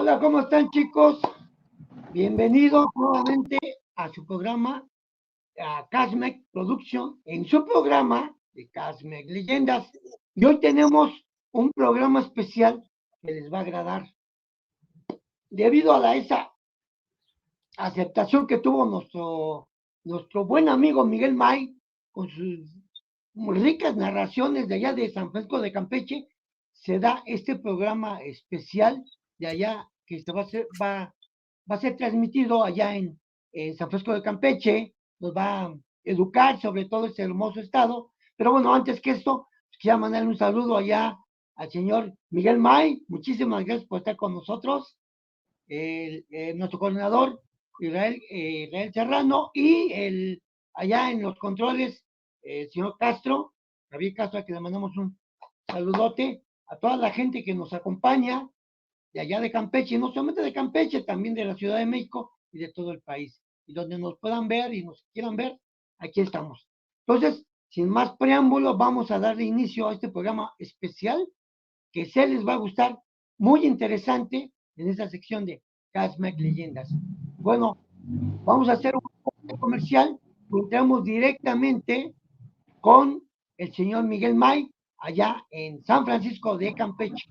Hola, ¿cómo están, chicos? Bienvenidos nuevamente a su programa, a Casmec Production, en su programa de Casmec Leyendas. Y hoy tenemos un programa especial que les va a agradar. Debido a esa aceptación que tuvo nuestro buen amigo Miguel May, con sus ricas narraciones de allá de San Francisco de Campeche, se da este programa especial de allá que va a ser transmitido allá en San Francisco de Campeche, nos va a educar sobre todo este hermoso estado. Pero bueno, antes que esto, quisiera mandarle un saludo allá al señor Miguel May. Muchísimas gracias por estar con nosotros. Nuestro coordinador Israel Serrano y allá en los controles, el señor Castro, Javier Castro, a quien le mandamos un saludote a toda la gente que nos acompaña de allá de Campeche, y no solamente de Campeche, también de la Ciudad de México y de todo el país. Y donde nos puedan ver y nos quieran ver, aquí estamos. Entonces, sin más preámbulos, vamos a darle inicio a este programa especial que se les va a gustar, muy interesante en esta sección de Casmac Leyendas. Bueno, vamos a hacer un comercial, entramos directamente con el señor Miguel May, allá en San Francisco de Campeche.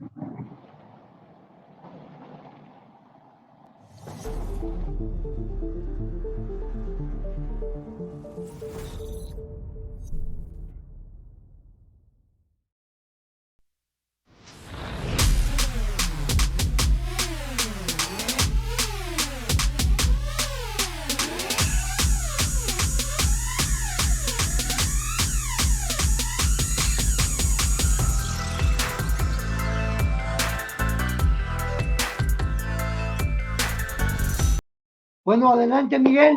Bueno, adelante, Miguel.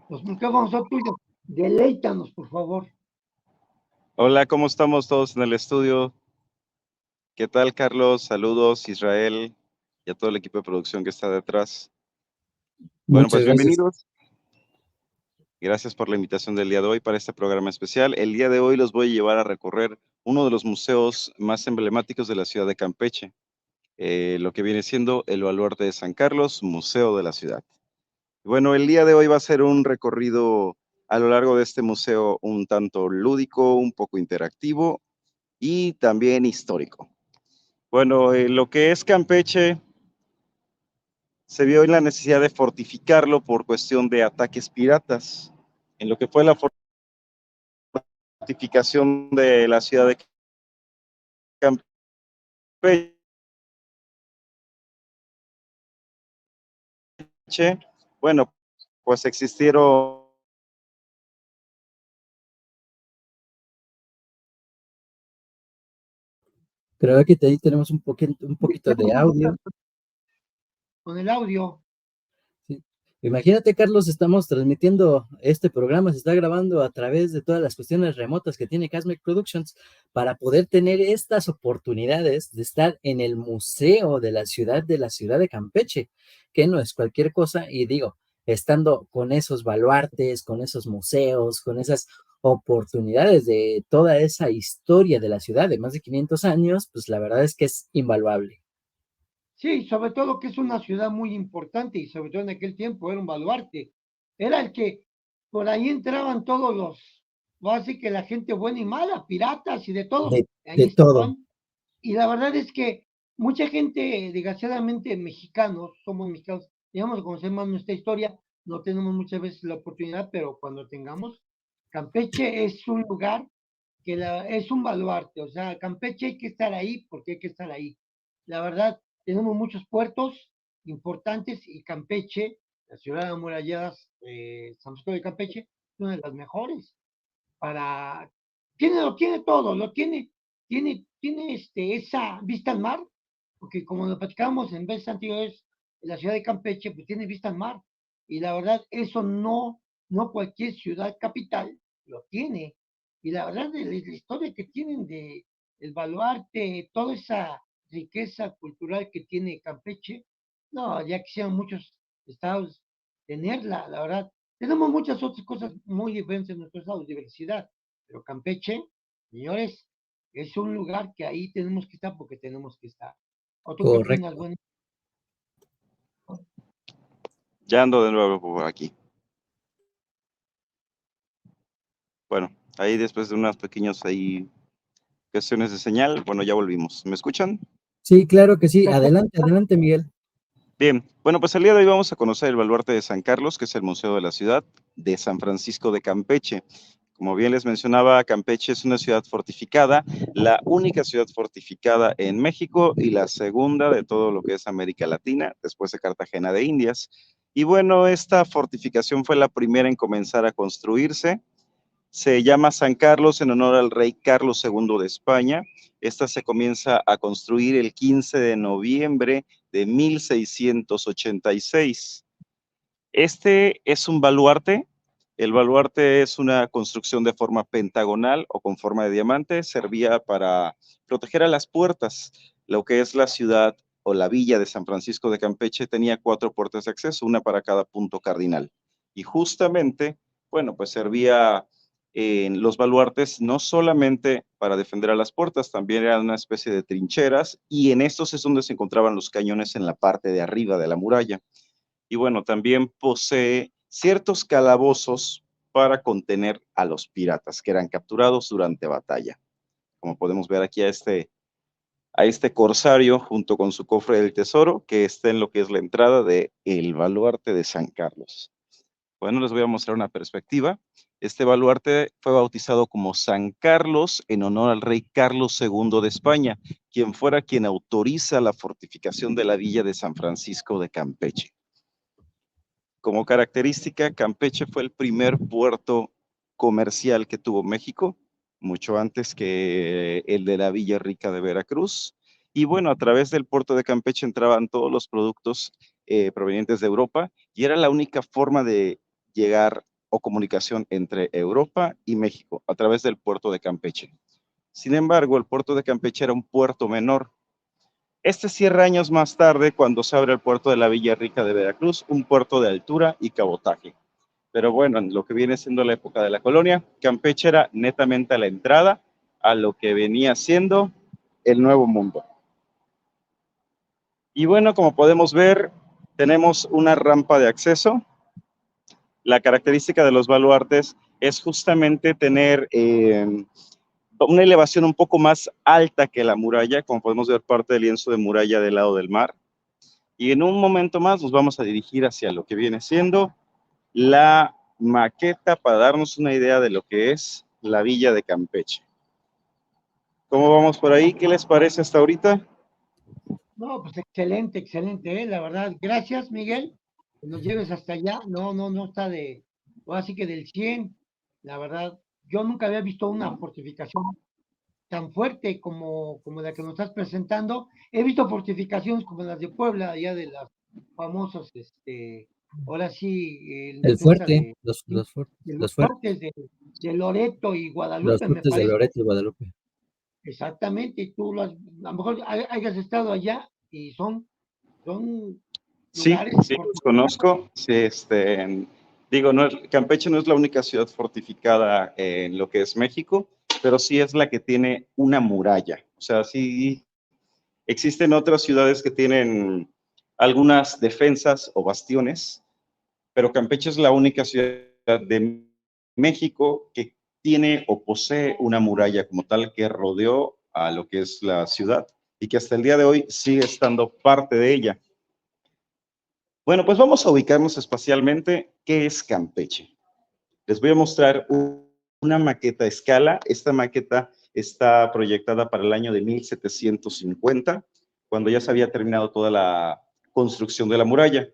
Los micrófonos son tuyos. Deleítanos, por favor. Hola, ¿cómo estamos todos en el estudio? ¿Qué tal, Carlos? Saludos, Israel, y a todo el equipo de producción que está detrás. Bueno, pues bienvenidos. Gracias por la invitación del día de hoy para este programa especial. El día de hoy los voy a llevar a recorrer uno de los museos más emblemáticos de la ciudad de Campeche, lo que viene siendo el Baluarte de San Carlos, Museo de la Ciudad. Bueno, el día de hoy va a ser un recorrido a lo largo de este museo un tanto lúdico, un poco interactivo y también histórico. Bueno, lo que es Campeche se vio en la necesidad de fortificarlo por cuestión de ataques piratas, en lo que fue la fortificación de la ciudad de Campeche. Bueno, pues existieron Creo que ahí tenemos un poquito de audio. Con el audio. Sí. Imagínate, Carlos, estamos transmitiendo este programa, se está grabando a través de todas las cuestiones remotas que tiene Casmic Productions para poder tener estas oportunidades de estar en el museo de la ciudad de Campeche, que no es cualquier cosa, y digo, estando con esos baluartes, con esos museos, con esas oportunidades de toda esa historia de la ciudad de más de 500 años, pues la verdad es que es invaluable. Sí, sobre todo que es una ciudad muy importante y sobre todo en aquel tiempo era un baluarte. Era el que por ahí entraban todos así que la gente buena y mala, piratas y de todo, ahí De todo. estaban. Y la verdad es que mucha gente, desgraciadamente mexicanos, somos mexicanos, digamos, conocer más nuestra historia, no tenemos muchas veces la oportunidad, pero cuando tengamos, Campeche es un lugar es un baluarte, o sea, Campeche hay que estar ahí porque hay que estar ahí. La verdad, tenemos muchos puertos importantes y Campeche, la ciudad de amuralladas, San Francisco de Campeche, es una de las mejores para, lo tiene todo, tiene esa vista al mar, porque como lo platicábamos en veces anteriores, la ciudad de Campeche, pues tiene vista al mar, y la verdad, eso no cualquier ciudad capital lo tiene, y la verdad, de la historia que tienen de el baluarte, toda esa riqueza cultural que tiene Campeche, no, ya quisieran muchos estados tenerla, la verdad. Tenemos muchas otras cosas muy diferentes en nuestro estado, diversidad, pero Campeche, señores, es un lugar que ahí tenemos que estar porque tenemos que estar. ¿O tú qué Correcto. opinas, bueno? Ya ando de nuevo por aquí. Bueno, ahí después de unas pequeñas ahí cuestiones de señal, bueno, ya volvimos. ¿Me escuchan? Sí, claro que sí. Adelante, adelante, Miguel. Bien, bueno, pues el día de hoy vamos a conocer el Baluarte de San Carlos, que es el museo de la ciudad de San Francisco de Campeche. Como bien les mencionaba, Campeche es una ciudad fortificada, la única ciudad fortificada en México y la segunda de todo lo que es América Latina, después de Cartagena de Indias. Y bueno, esta fortificación fue la primera en comenzar a construirse. Se llama San Carlos en honor al rey Carlos II de España. Esta se comienza a construir el 15 de noviembre de 1686. Este es un baluarte. El baluarte es una construcción de forma pentagonal o con forma de diamante. Servía para proteger a las puertas. Lo que es la ciudad o la villa de San Francisco de Campeche tenía 4 puertas de acceso, una para cada punto cardinal. Y justamente, bueno, pues servía en los baluartes no solamente para defender a las puertas, también eran una especie de trincheras, y en estos es donde se encontraban los cañones en la parte de arriba de la muralla. Y bueno, también posee ciertos calabozos para contener a los piratas que eran capturados durante batalla. Como podemos ver aquí a este corsario junto con su cofre del tesoro, que está en lo que es la entrada de el baluarte de San Carlos. Bueno, les voy a mostrar una perspectiva. Este baluarte fue bautizado como San Carlos en honor al rey Carlos II de España, quien fuera quien autoriza la fortificación de la villa de San Francisco de Campeche. Como característica, Campeche fue el primer puerto comercial que tuvo México, mucho antes que el de la Villa Rica de Veracruz. Y bueno, a través del puerto de Campeche entraban todos los productos provenientes de Europa y era la única forma de llegar o comunicación entre Europa y México a través del puerto de Campeche. Sin embargo, el puerto de Campeche era un puerto menor. Este cierra años más tarde cuando se abre el puerto de la Villa Rica de Veracruz, un puerto de altura y cabotaje. Pero bueno, en lo que viene siendo la época de la colonia, Campeche era netamente a la entrada a lo que venía siendo el Nuevo Mundo. Y bueno, como podemos ver, tenemos una rampa de acceso. La característica de los baluartes es justamente tener una elevación un poco más alta que la muralla, como podemos ver parte del lienzo de muralla del lado del mar. Y en un momento más nos vamos a dirigir hacia lo que viene siendo la maqueta para darnos una idea de lo que es la villa de Campeche. ¿Cómo vamos por ahí? ¿Qué les parece hasta ahorita? No, pues excelente, excelente, la verdad. Gracias, Miguel, que nos lleves hasta allá. No está de, o así que del 100, la verdad. Yo nunca había visto una fortificación tan fuerte como la que nos estás presentando. He visto fortificaciones como las de Puebla, allá de las famosas, ahora sí, en El defensa fuerte, de los los fuertes, fuertes de Loreto y los Guadalupe, me fuertes de parece. Loreto y Guadalupe. Exactamente, y tú a lo mejor hayas estado allá y son Sí, lugares sí, los conozco. Sí, digo, Campeche no es la única ciudad fortificada en lo que es México, pero sí es la que tiene una muralla. O sea, sí existen otras ciudades que tienen algunas defensas o bastiones, pero Campeche es la única ciudad de México que tiene o posee una muralla como tal que rodeó a lo que es la ciudad y que hasta el día de hoy sigue estando parte de ella. Bueno, pues vamos a ubicarnos espacialmente. ¿Qué es Campeche? Les voy a mostrar una maqueta a escala. Esta maqueta está proyectada para el año de 1750, cuando ya se había terminado toda la construcción de la muralla.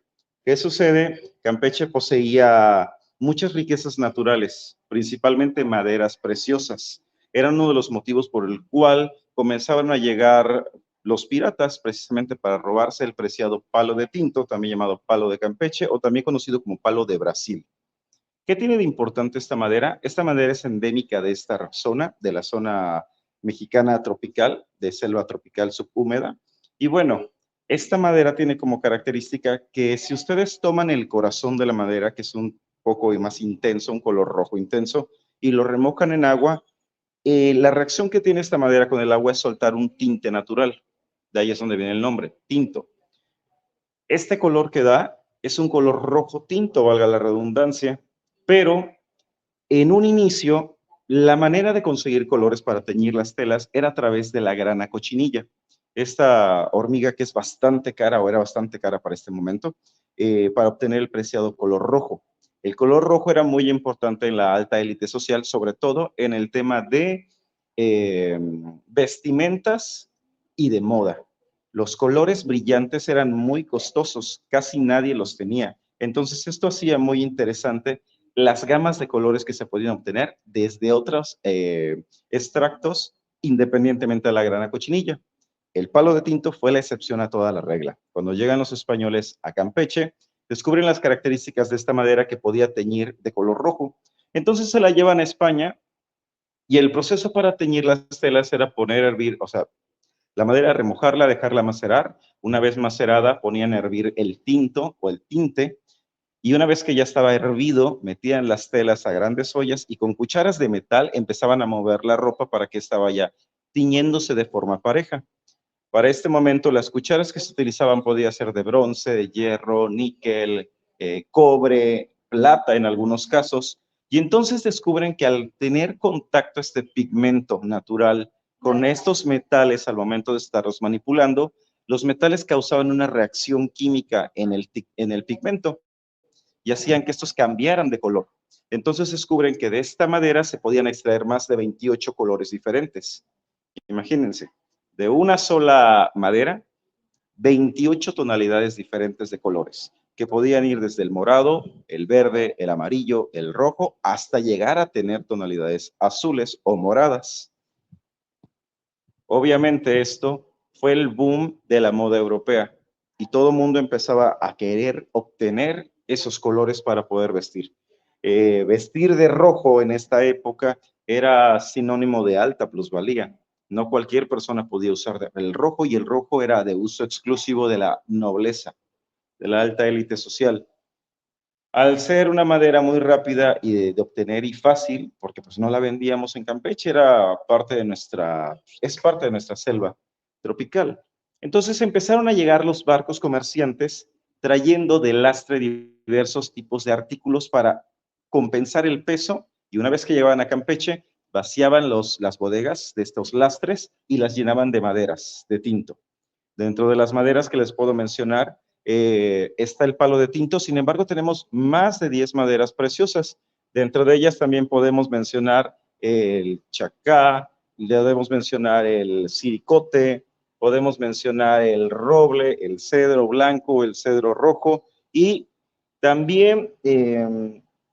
¿Qué sucede? Campeche poseía muchas riquezas naturales, principalmente maderas preciosas. Era uno de los motivos por el cual comenzaban a llegar los piratas precisamente para robarse el preciado palo de tinto, también llamado palo de Campeche o también conocido como palo de Brasil. ¿Qué tiene de importante esta madera? Esta madera es endémica de esta zona, de la zona mexicana tropical, de selva tropical subhúmeda. Y bueno, esta madera tiene como característica que si ustedes toman el corazón de la madera, que es un poco más intenso, un color rojo intenso, y lo remojan en agua, la reacción que tiene esta madera con el agua es soltar un tinte natural. De ahí es donde viene el nombre, tinto. Este color que da es un color rojo tinto, valga la redundancia, pero en un inicio, la manera de conseguir colores para teñir las telas era a través de la grana cochinilla. Esta hormiga que es bastante cara, o era bastante cara para este momento, para obtener el preciado color rojo. El color rojo era muy importante en la alta élite social, sobre todo en el tema de vestimentas y de moda. Los colores brillantes eran muy costosos, casi nadie los tenía. Entonces esto hacía muy interesante las gamas de colores que se podían obtener desde otros extractos, independientemente de la grana cochinilla. El palo de tinto fue la excepción a toda la regla. Cuando llegan los españoles a Campeche, descubren las características de esta madera que podía teñir de color rojo. Entonces se la llevan a España y el proceso para teñir las telas era poner a hervir, o sea, la madera, remojarla, dejarla macerar. Una vez macerada, ponían a hervir el tinto o el tinte, y una vez que ya estaba hervido, metían las telas a grandes ollas y con cucharas de metal empezaban a mover la ropa para que estaba ya tiñéndose de forma pareja. Para este momento, las cucharas que se utilizaban podían ser de bronce, de hierro, níquel, cobre, plata en algunos casos. Y entonces descubren que al tener contacto este pigmento natural con estos metales al momento de estarlos manipulando, los metales causaban una reacción química en el pigmento y hacían que estos cambiaran de color. Entonces descubren que de esta madera se podían extraer más de 28 colores diferentes. Imagínense, de una sola madera, 28 tonalidades diferentes de colores, que podían ir desde el morado, el verde, el amarillo, el rojo, hasta llegar a tener tonalidades azules o moradas. Obviamente esto fue el boom de la moda europea y todo el mundo empezaba a querer obtener esos colores para poder vestir. Vestir de rojo en esta época era sinónimo de alta plusvalía. No cualquier persona podía usar el rojo, y el rojo era de uso exclusivo de la nobleza, de la alta élite social. Al ser una madera muy rápida y de obtener y fácil, porque pues no la vendíamos en Campeche, es parte de nuestra selva tropical. Entonces empezaron a llegar los barcos comerciantes trayendo de lastre diversos tipos de artículos para compensar el peso, y una vez que llegaban a Campeche, vaciaban las bodegas de estos lastres y las llenaban de maderas, de tinto. Dentro de las maderas que les puedo mencionar, está el palo de tinto. Sin embargo, tenemos más de 10 maderas preciosas. Dentro de ellas también podemos mencionar el chacá, podemos mencionar el siricote, podemos mencionar el roble, el cedro blanco, el cedro rojo, y también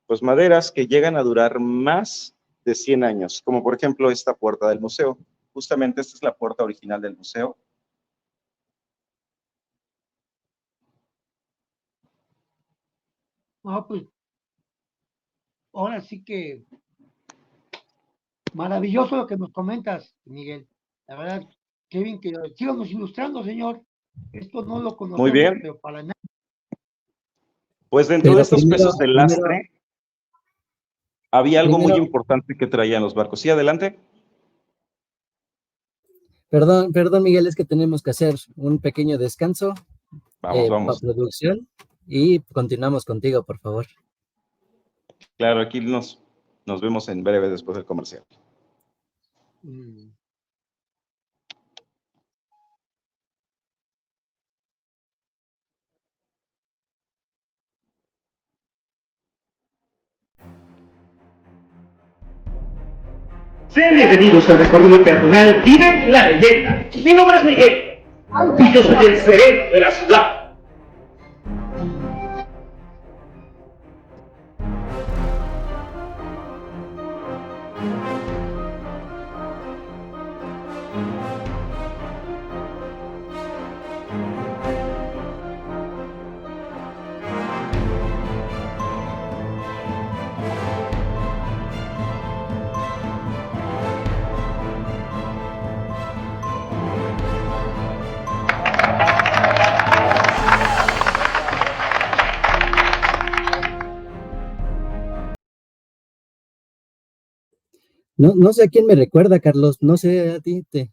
pues maderas que llegan a durar más de 100 años, como por ejemplo esta puerta del museo. Justamente esta es la puerta original del museo. No, pues ahora sí que maravilloso lo que nos comentas, Miguel. La verdad, qué bien que sigamos ilustrando, señor. Esto no lo Muy conocemos, bien. pero para nada. Pues dentro de estos pesos de primero, lastre, había algo muy primero, importante que traían los barcos. Sí, adelante. perdón, Miguel, es que tenemos que hacer un pequeño descanso, Vamos. producción, y continuamos contigo, por favor. Claro, aquí nos vemos en breve después del comercial. Sean bienvenidos al recorrido peatonal Vive la Leyenda. Mi nombre es Miguel y yo soy el sereno de la ciudad. No sé a quién me recuerda, Carlos, no sé a ti. Para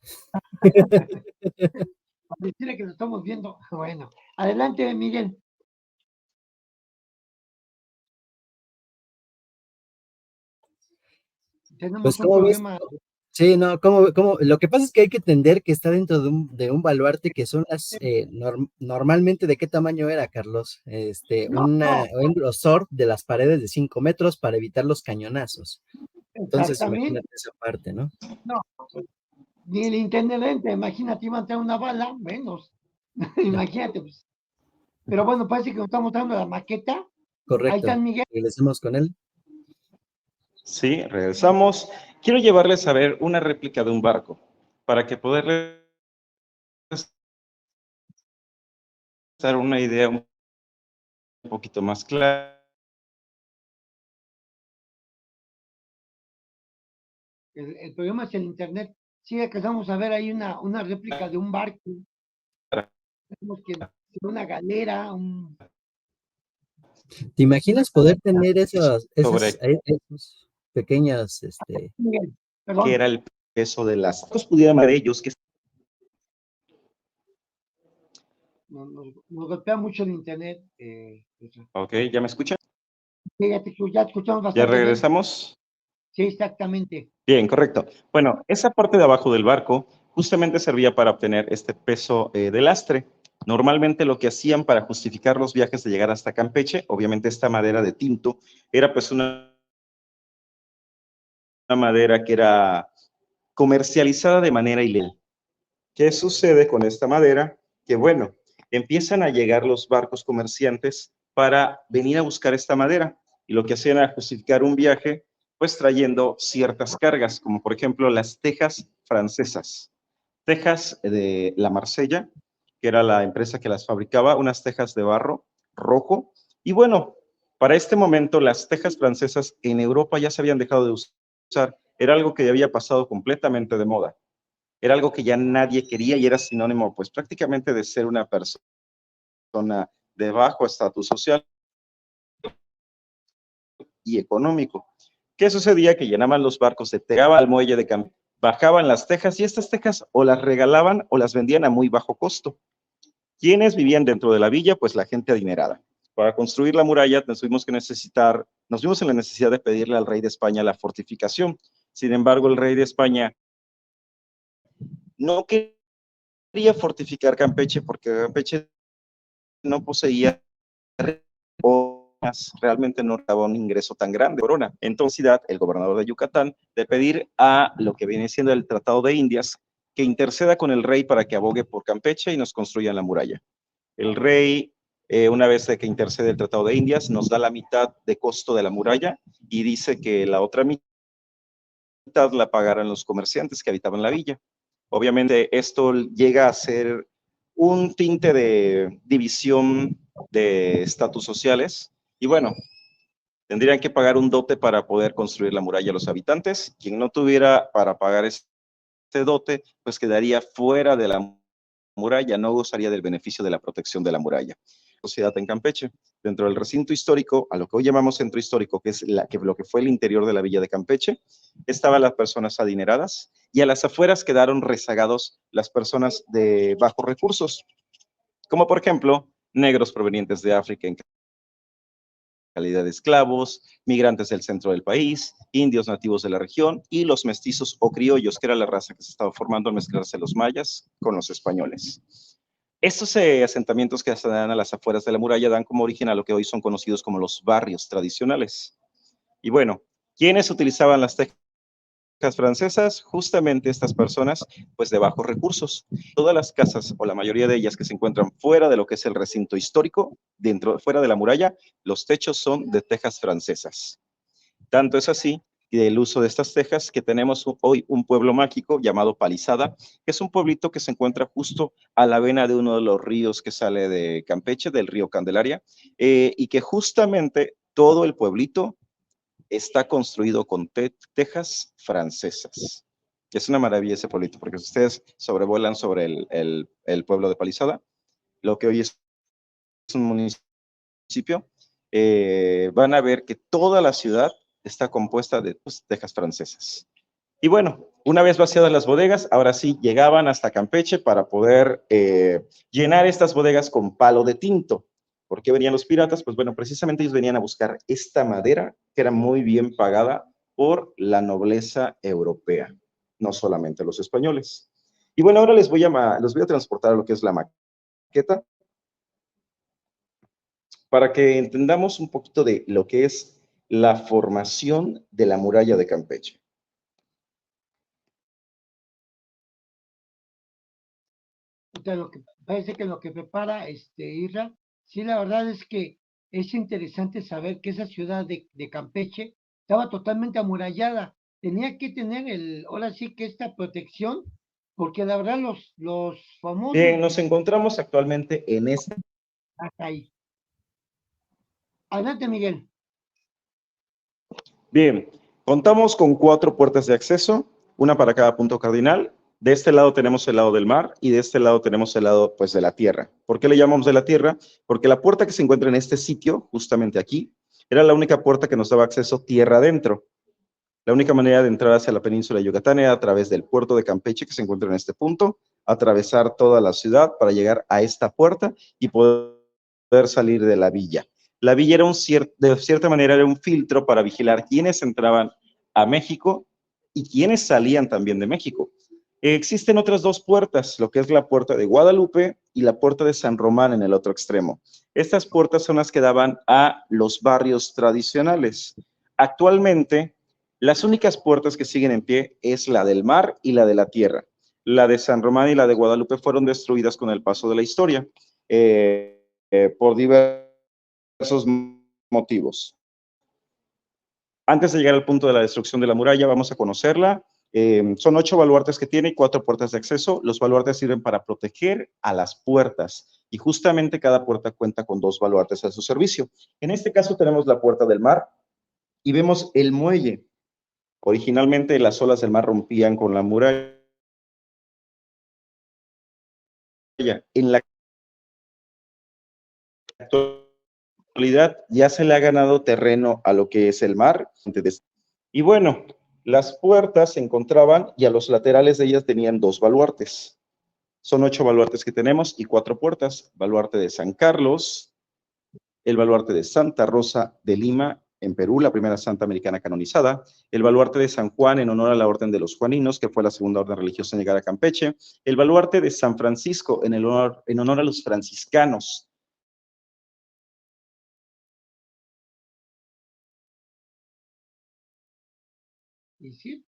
decirle que lo estamos viendo. Bueno, adelante, Miguel. tenemos Pues, un ¿cómo ves? problema. Sí, no, lo que pasa es que hay que entender que está dentro de un baluarte que son las, normalmente, ¿de qué tamaño era, Carlos? No, no, Un grosor de las paredes de 5 metros para evitar los cañonazos. Entonces, exactamente. imagínate esa parte, ¿no? No, pues, ni el intendente, imagínate, iba a tener una bala, menos. Ya, Imagínate, pues. Pero bueno, parece que nos está mostrando la maqueta. Ahí está correcto. Miguel. Regresemos con él. Sí, regresamos. Quiero llevarles a ver una réplica de un barco para que poderles dar una idea un poquito más clara. El problema es el internet. Sí, alcanzamos a ver ahí una réplica de un barco. Tenemos que una galera, ¿Te imaginas poder tener Sobre esos pequeños, Miguel, qué perdón, era el peso de las cosas pudieran ver ellos que nos golpea mucho el internet. ok, ¿ya me escuchan? Sí, ya escuchamos ¿Ya bastante bien. regresamos? Sí, exactamente. Bien, correcto. Bueno, esa parte de abajo del barco justamente servía para obtener este peso de lastre. Normalmente lo que hacían para justificar los viajes de llegar hasta Campeche, obviamente esta madera de tinto, era pues una madera que era comercializada de manera ilegal. ¿Qué sucede con esta madera? Que bueno, empiezan a llegar los barcos comerciantes para venir a buscar esta madera y lo que hacían era justificar un viaje pues trayendo ciertas cargas, como por ejemplo las tejas francesas. Tejas de la Marsella, que era la empresa que las fabricaba, unas tejas de barro rojo. Y bueno, para este momento las tejas francesas en Europa ya se habían dejado de usar. Era algo que ya había pasado completamente de moda. Era algo que ya nadie quería y era sinónimo pues prácticamente de ser una persona de bajo estatus social y económico. ¿Qué sucedía? Que llenaban los barcos, se llegaban al muelle de Campeche, bajaban las tejas y estas tejas o las regalaban o las vendían a muy bajo costo. ¿Quiénes vivían dentro de la villa? Pues la gente adinerada. Para construir la muralla nos vimos en la necesidad de pedirle al rey de España la fortificación. Sin embargo, el rey de España no quería fortificar Campeche porque Campeche no poseía realmente no daba un ingreso tan grande, corona. Entonces, el gobernador de Yucatán, de pedir a lo que viene siendo el Tratado de Indias, que interceda con el rey para que abogue por Campeche y nos construyan la muralla. El rey, una vez que intercede el Tratado de Indias, nos da la mitad de costo de la muralla y dice que la otra mitad la pagarán los comerciantes que habitaban la villa. Obviamente esto llega a ser un tinte de división de estatus sociales y bueno, tendrían que pagar un dote para poder construir la muralla a los habitantes. Quien no tuviera para pagar este dote, pues quedaría fuera de la muralla, no gozaría del beneficio de la protección de la muralla. Sociedad en Campeche, dentro del recinto histórico, a lo que hoy llamamos centro histórico, que es lo que fue el interior de la villa de Campeche, estaban las personas adineradas y a las afueras quedaron rezagados las personas de bajos recursos, como por ejemplo negros provenientes de África en calidad de esclavos, migrantes del centro del país, indios nativos de la región y los mestizos o criollos, que era la raza que se estaba formando al mezclarse los mayas con los españoles. Estos asentamientos que se dan a las afueras de la muralla dan como origen a lo que hoy son conocidos como los barrios tradicionales. Y bueno, ¿quiénes utilizaban las tejas francesas? Justamente estas personas, pues de bajos recursos. Todas las casas, o la mayoría de ellas que se encuentran fuera de lo que es el recinto histórico, fuera de la muralla, los techos son de tejas francesas. Tanto es así que el uso de estas tejas que tenemos hoy un pueblo mágico llamado Palizada, que es un pueblito que se encuentra justo a la vena de uno de los ríos que sale de Campeche, del río Candelaria, y que justamente todo el pueblito está construido con tejas francesas. Es una maravilla ese pueblito, porque si ustedes sobrevuelan sobre el pueblo de Palizada, lo que hoy es un municipio, van a ver que toda la ciudad está compuesta de tejas francesas. Y bueno, una vez vaciadas las bodegas, ahora sí llegaban hasta Campeche para poder llenar estas bodegas con palo de tinto. ¿Por qué venían los piratas? Pues bueno, precisamente ellos venían a buscar esta madera que era muy bien pagada por la nobleza europea, no solamente los españoles. Y bueno, ahora los voy a transportar a lo que es la maqueta, para que entendamos un poquito de lo que es la formación de la muralla de Campeche. Parece que lo que prepara Isra, sí, la verdad es que es interesante saber que esa ciudad de Campeche estaba totalmente amurallada. Tenía que tener ahora sí que esta protección, porque la verdad los famosos Bien, nos encontramos actualmente en esta. hasta ahí. Adelante, Miguel. Bien, contamos con 4 puertas de acceso, una para cada punto cardinal. De este lado tenemos el lado del mar y de este lado tenemos el lado, pues, de la tierra. ¿Por qué le llamamos de la tierra? Porque la puerta que se encuentra en este sitio, justamente aquí, era la única puerta que nos daba acceso tierra adentro. La única manera de entrar hacia la península de Yucatán era a través del puerto de Campeche, que se encuentra en este punto, atravesar toda la ciudad para llegar a esta puerta y poder salir de la villa. La villa era de cierta manera era un filtro para vigilar quiénes entraban a México y quiénes salían también de México. Existen otras 2 puertas, lo que es la puerta de Guadalupe y la puerta de San Román en el otro extremo. Estas puertas son las que daban a los barrios tradicionales. Actualmente, las únicas puertas que siguen en pie es la del mar y la de la tierra. La de San Román y la de Guadalupe fueron destruidas con el paso de la historia por diversos motivos. Antes de llegar al punto de la destrucción de la muralla, vamos a conocerla. Son 8 baluartes que tiene y 4 puertas de acceso. Los baluartes sirven para proteger a las puertas y justamente cada puerta cuenta con 2 baluartes a su servicio. En este caso tenemos la puerta del mar y vemos el muelle. Originalmente las olas del mar rompían con la muralla. En la actualidad ya se le ha ganado terreno a lo que es el mar. Y bueno, las puertas se encontraban y a los laterales de ellas tenían 2 baluartes. Son 8 baluartes que tenemos y 4 puertas. Baluarte de San Carlos, el baluarte de Santa Rosa de Lima, en Perú, la primera santa americana canonizada, el baluarte de San Juan en honor a la orden de los juaninos, que fue la segunda orden religiosa en llegar a Campeche, el baluarte de San Francisco en honor a los franciscanos. Y sí,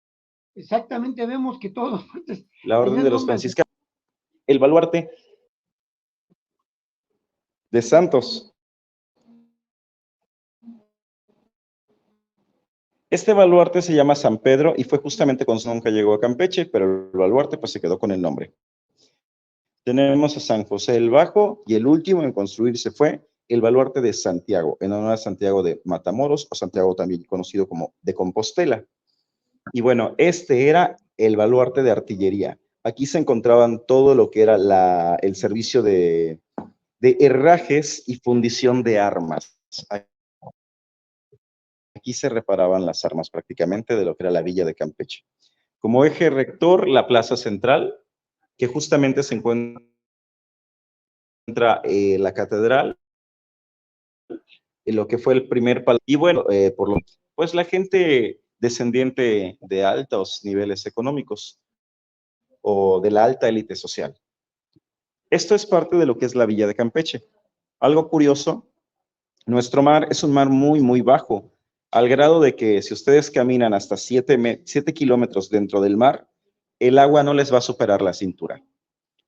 exactamente vemos que todos la orden de los franciscanos, el baluarte de Santos. Este baluarte se llama San Pedro y fue justamente cuando nunca llegó a Campeche, pero el baluarte pues se quedó con el nombre. Tenemos a San José el Bajo y el último en construirse fue el baluarte de Santiago, en honor a Santiago de Matamoros o Santiago también conocido como de Compostela. Y bueno, este era el baluarte de artillería. Aquí se encontraban todo lo que era el servicio de herrajes y fundición de armas. Aquí se reparaban las armas prácticamente de lo que era la villa de Campeche. Como eje rector, la plaza central, que justamente se encuentra la catedral, en lo que fue el primer palacio. Y bueno, pues la gente descendiente de altos niveles económicos o de la alta élite social. Esto es parte de lo que es la villa de Campeche. Algo curioso, nuestro mar es un mar muy, muy bajo, al grado de que si ustedes caminan hasta 7 kilómetros dentro del mar, el agua no les va a superar la cintura.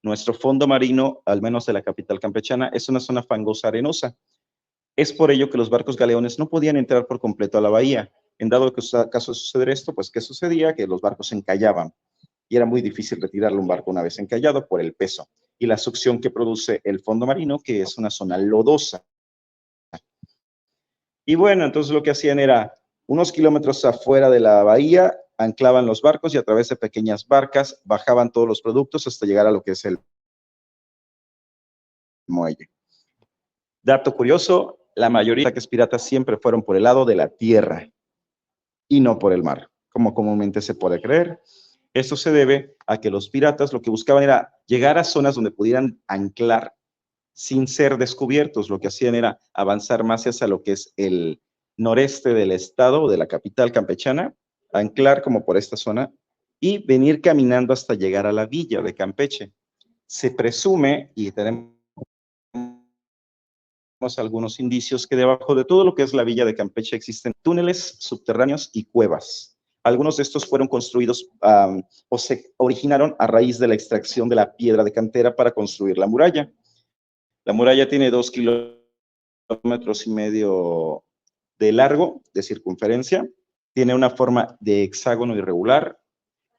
Nuestro fondo marino, al menos de la capital campechana, es una zona fangosa arenosa. Es por ello que los barcos galeones no podían entrar por completo a la bahía. En dado caso de suceder esto, pues ¿qué sucedía? Que los barcos se encallaban y era muy difícil retirarle un barco una vez encallado por el peso y la succión que produce el fondo marino, que es una zona lodosa. Y bueno, entonces lo que hacían era, unos kilómetros afuera de la bahía, anclaban los barcos y a través de pequeñas barcas bajaban todos los productos hasta llegar a lo que es el muelle. Dato curioso, la mayoría de ataques piratas siempre fueron por el lado de la tierra y no por el mar, como comúnmente se puede creer. Esto se debe a que los piratas lo que buscaban era llegar a zonas donde pudieran anclar sin ser descubiertos. Lo que hacían era avanzar más hacia lo que es el noreste del estado, de la capital campechana, anclar como por esta zona y venir caminando hasta llegar a la villa de Campeche. Se presume, y tenemos algunos indicios, que debajo de todo lo que es la villa de Campeche existen túneles subterráneos y cuevas. Algunos de estos fueron construidos o se originaron a raíz de la extracción de la piedra de cantera para construir la muralla. La muralla tiene 2,5 kilómetros de largo, de circunferencia, tiene una forma de hexágono irregular.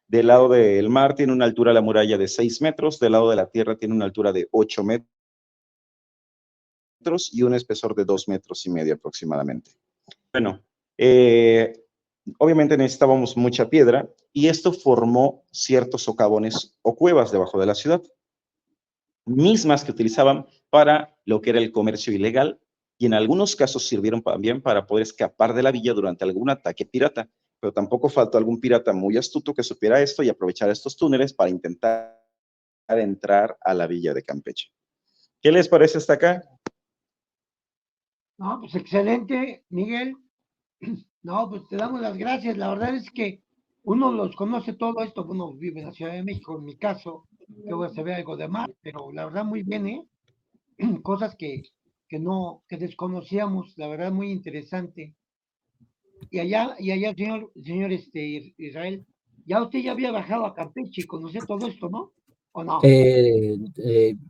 Del lado del mar tiene una altura la muralla de 6 metros, del lado de la tierra tiene una altura de 8 metros y un espesor de 2,5 metros aproximadamente. Bueno, obviamente necesitábamos mucha piedra y esto formó ciertos socavones o cuevas debajo de la ciudad, mismas que utilizaban para lo que era el comercio ilegal y en algunos casos sirvieron también para poder escapar de la villa durante algún ataque pirata, pero tampoco faltó algún pirata muy astuto que supiera esto y aprovechar estos túneles para intentar entrar a la villa de Campeche. ¿Qué les parece hasta acá? No, pues excelente, Miguel. No, pues te damos las gracias. La verdad es que uno los conoce todo esto. Uno vive en la Ciudad de México, en mi caso, que voy a saber algo de mar, pero la verdad muy bien, ¿eh? Cosas que desconocíamos, la verdad muy interesante. Y allá, señor Israel, ya usted ya había bajado a Campeche y conocía todo esto, ¿no? ¿O no?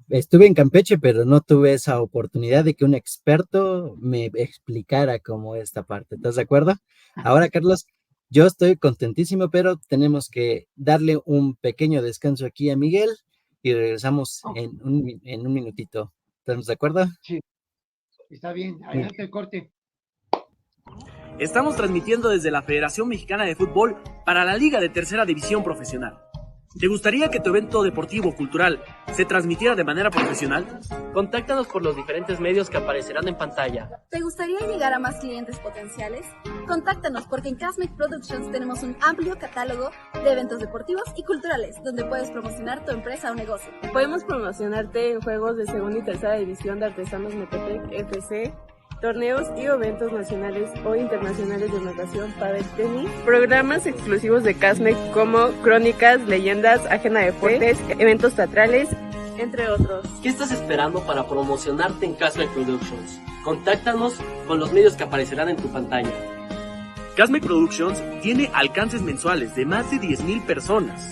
Estuve en Campeche, pero no tuve esa oportunidad de que un experto me explicara cómo esta parte. ¿Estás de acuerdo? Ahora, Carlos, yo estoy contentísimo, pero tenemos que darle un pequeño descanso aquí a Miguel y regresamos en un minutito. ¿Estamos de acuerdo? Sí, está bien. Adelante el corte. Estamos transmitiendo desde la Federación Mexicana de Fútbol para la Liga de Tercera División Profesional. ¿Te gustaría que tu evento deportivo o cultural se transmitiera de manera profesional? Contáctanos por los diferentes medios que aparecerán en pantalla. ¿Te gustaría llegar a más clientes potenciales? Contáctanos porque en Casmec Productions tenemos un amplio catálogo de eventos deportivos y culturales donde puedes promocionar tu empresa o negocio. Podemos promocionarte en juegos de segunda y tercera división de Artesanos Metepec FC, torneos y eventos nacionales o internacionales de natación, pádel, tenis, programas exclusivos de Casmec como crónicas, leyendas, Agenda Deportes, eventos teatrales, entre otros. ¿Qué estás esperando para promocionarte en Casmec Productions? Contáctanos con los medios que aparecerán en tu pantalla. Casmec Productions tiene alcances mensuales de más de 10,000 personas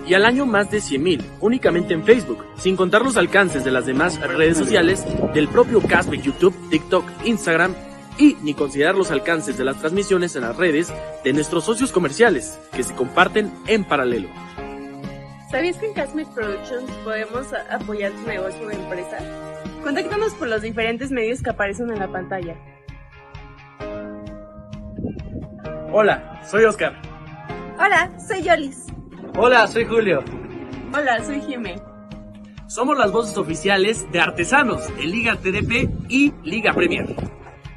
y al año más de 100,000, únicamente en Facebook, sin contar los alcances de las demás redes sociales del propio Casmec, YouTube, TikTok, Instagram y ni considerar los alcances de las transmisiones en las redes de nuestros socios comerciales que se comparten en paralelo. ¿Sabías que en Casmec Productions podemos apoyar tu negocio o empresa? Contáctanos por los diferentes medios que aparecen en la pantalla. Hola, soy Oscar. Hola, soy Yolis. Hola, soy Julio. Hola, soy Jimé. Somos las voces oficiales de Artesanos en Liga TDP y Liga Premier.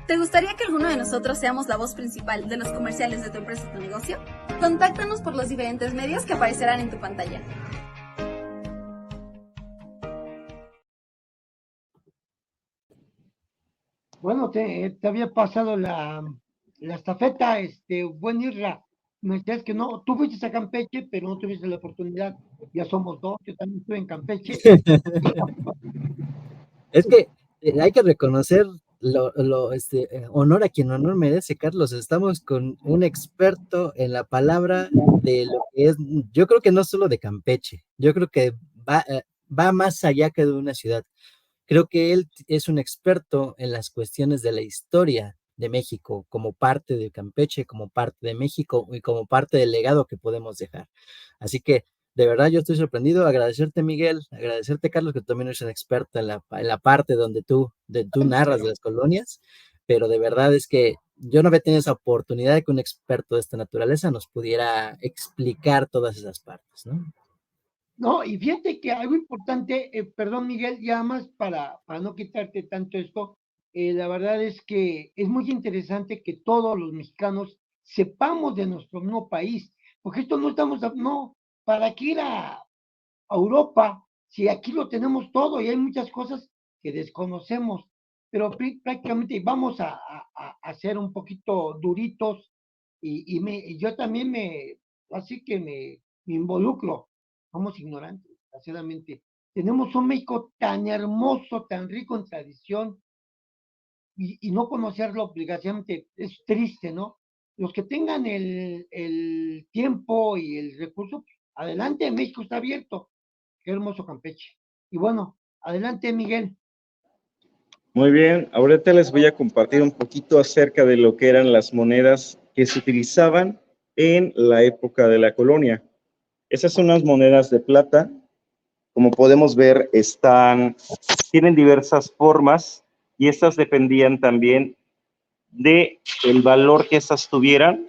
¿Te gustaría que alguno de nosotros seamos la voz principal de los comerciales de tu empresa o tu negocio? Contáctanos por los diferentes medios que aparecerán en tu pantalla. Bueno, te había pasado la estafeta, buen Isra. Me decías que no, tú fuiste a Campeche, pero no tuviste la oportunidad. Ya somos dos, yo también estuve en Campeche. Es que hay que reconocer honor a quien honor merece, Carlos. Estamos con un experto en la palabra de lo que es, yo creo que no solo de Campeche, yo creo que va más allá que de una ciudad. Creo que él es un experto en las cuestiones de la historia de México, como parte de Campeche, como parte de México y como parte del legado que podemos dejar. Así que, de verdad, yo estoy sorprendido. Agradecerte, Miguel, agradecerte, Carlos, que tú también eres un experto en la parte donde tú narras de las colonias, pero de verdad es que yo no había tenido esa oportunidad de que un experto de esta naturaleza nos pudiera explicar todas esas partes, ¿no? No, y fíjate que algo importante, perdón Miguel, ya más para no quitarte tanto esto, la verdad es que es muy interesante que todos los mexicanos sepamos de nuestro nuevo país, porque esto no estamos, no, ¿para qué ir a Europa si aquí lo tenemos todo y hay muchas cosas que desconocemos? pero prácticamente vamos a ser un poquito duritos y yo también así que me involucro. Somos ignorantes, desgraciadamente. Tenemos un México tan hermoso, tan rico en tradición, y no conocerlo obligatoriamente es triste, ¿no? Los que tengan el tiempo y el recurso, pues, adelante, México está abierto. Qué hermoso Campeche. Y bueno, adelante, Miguel. Muy bien, ahorita les voy a compartir un poquito acerca de lo que eran las monedas que se utilizaban en la época de la colonia. Esas son unas monedas de plata. Como podemos ver, tienen diversas formas y estas dependían también del valor que estas tuvieran,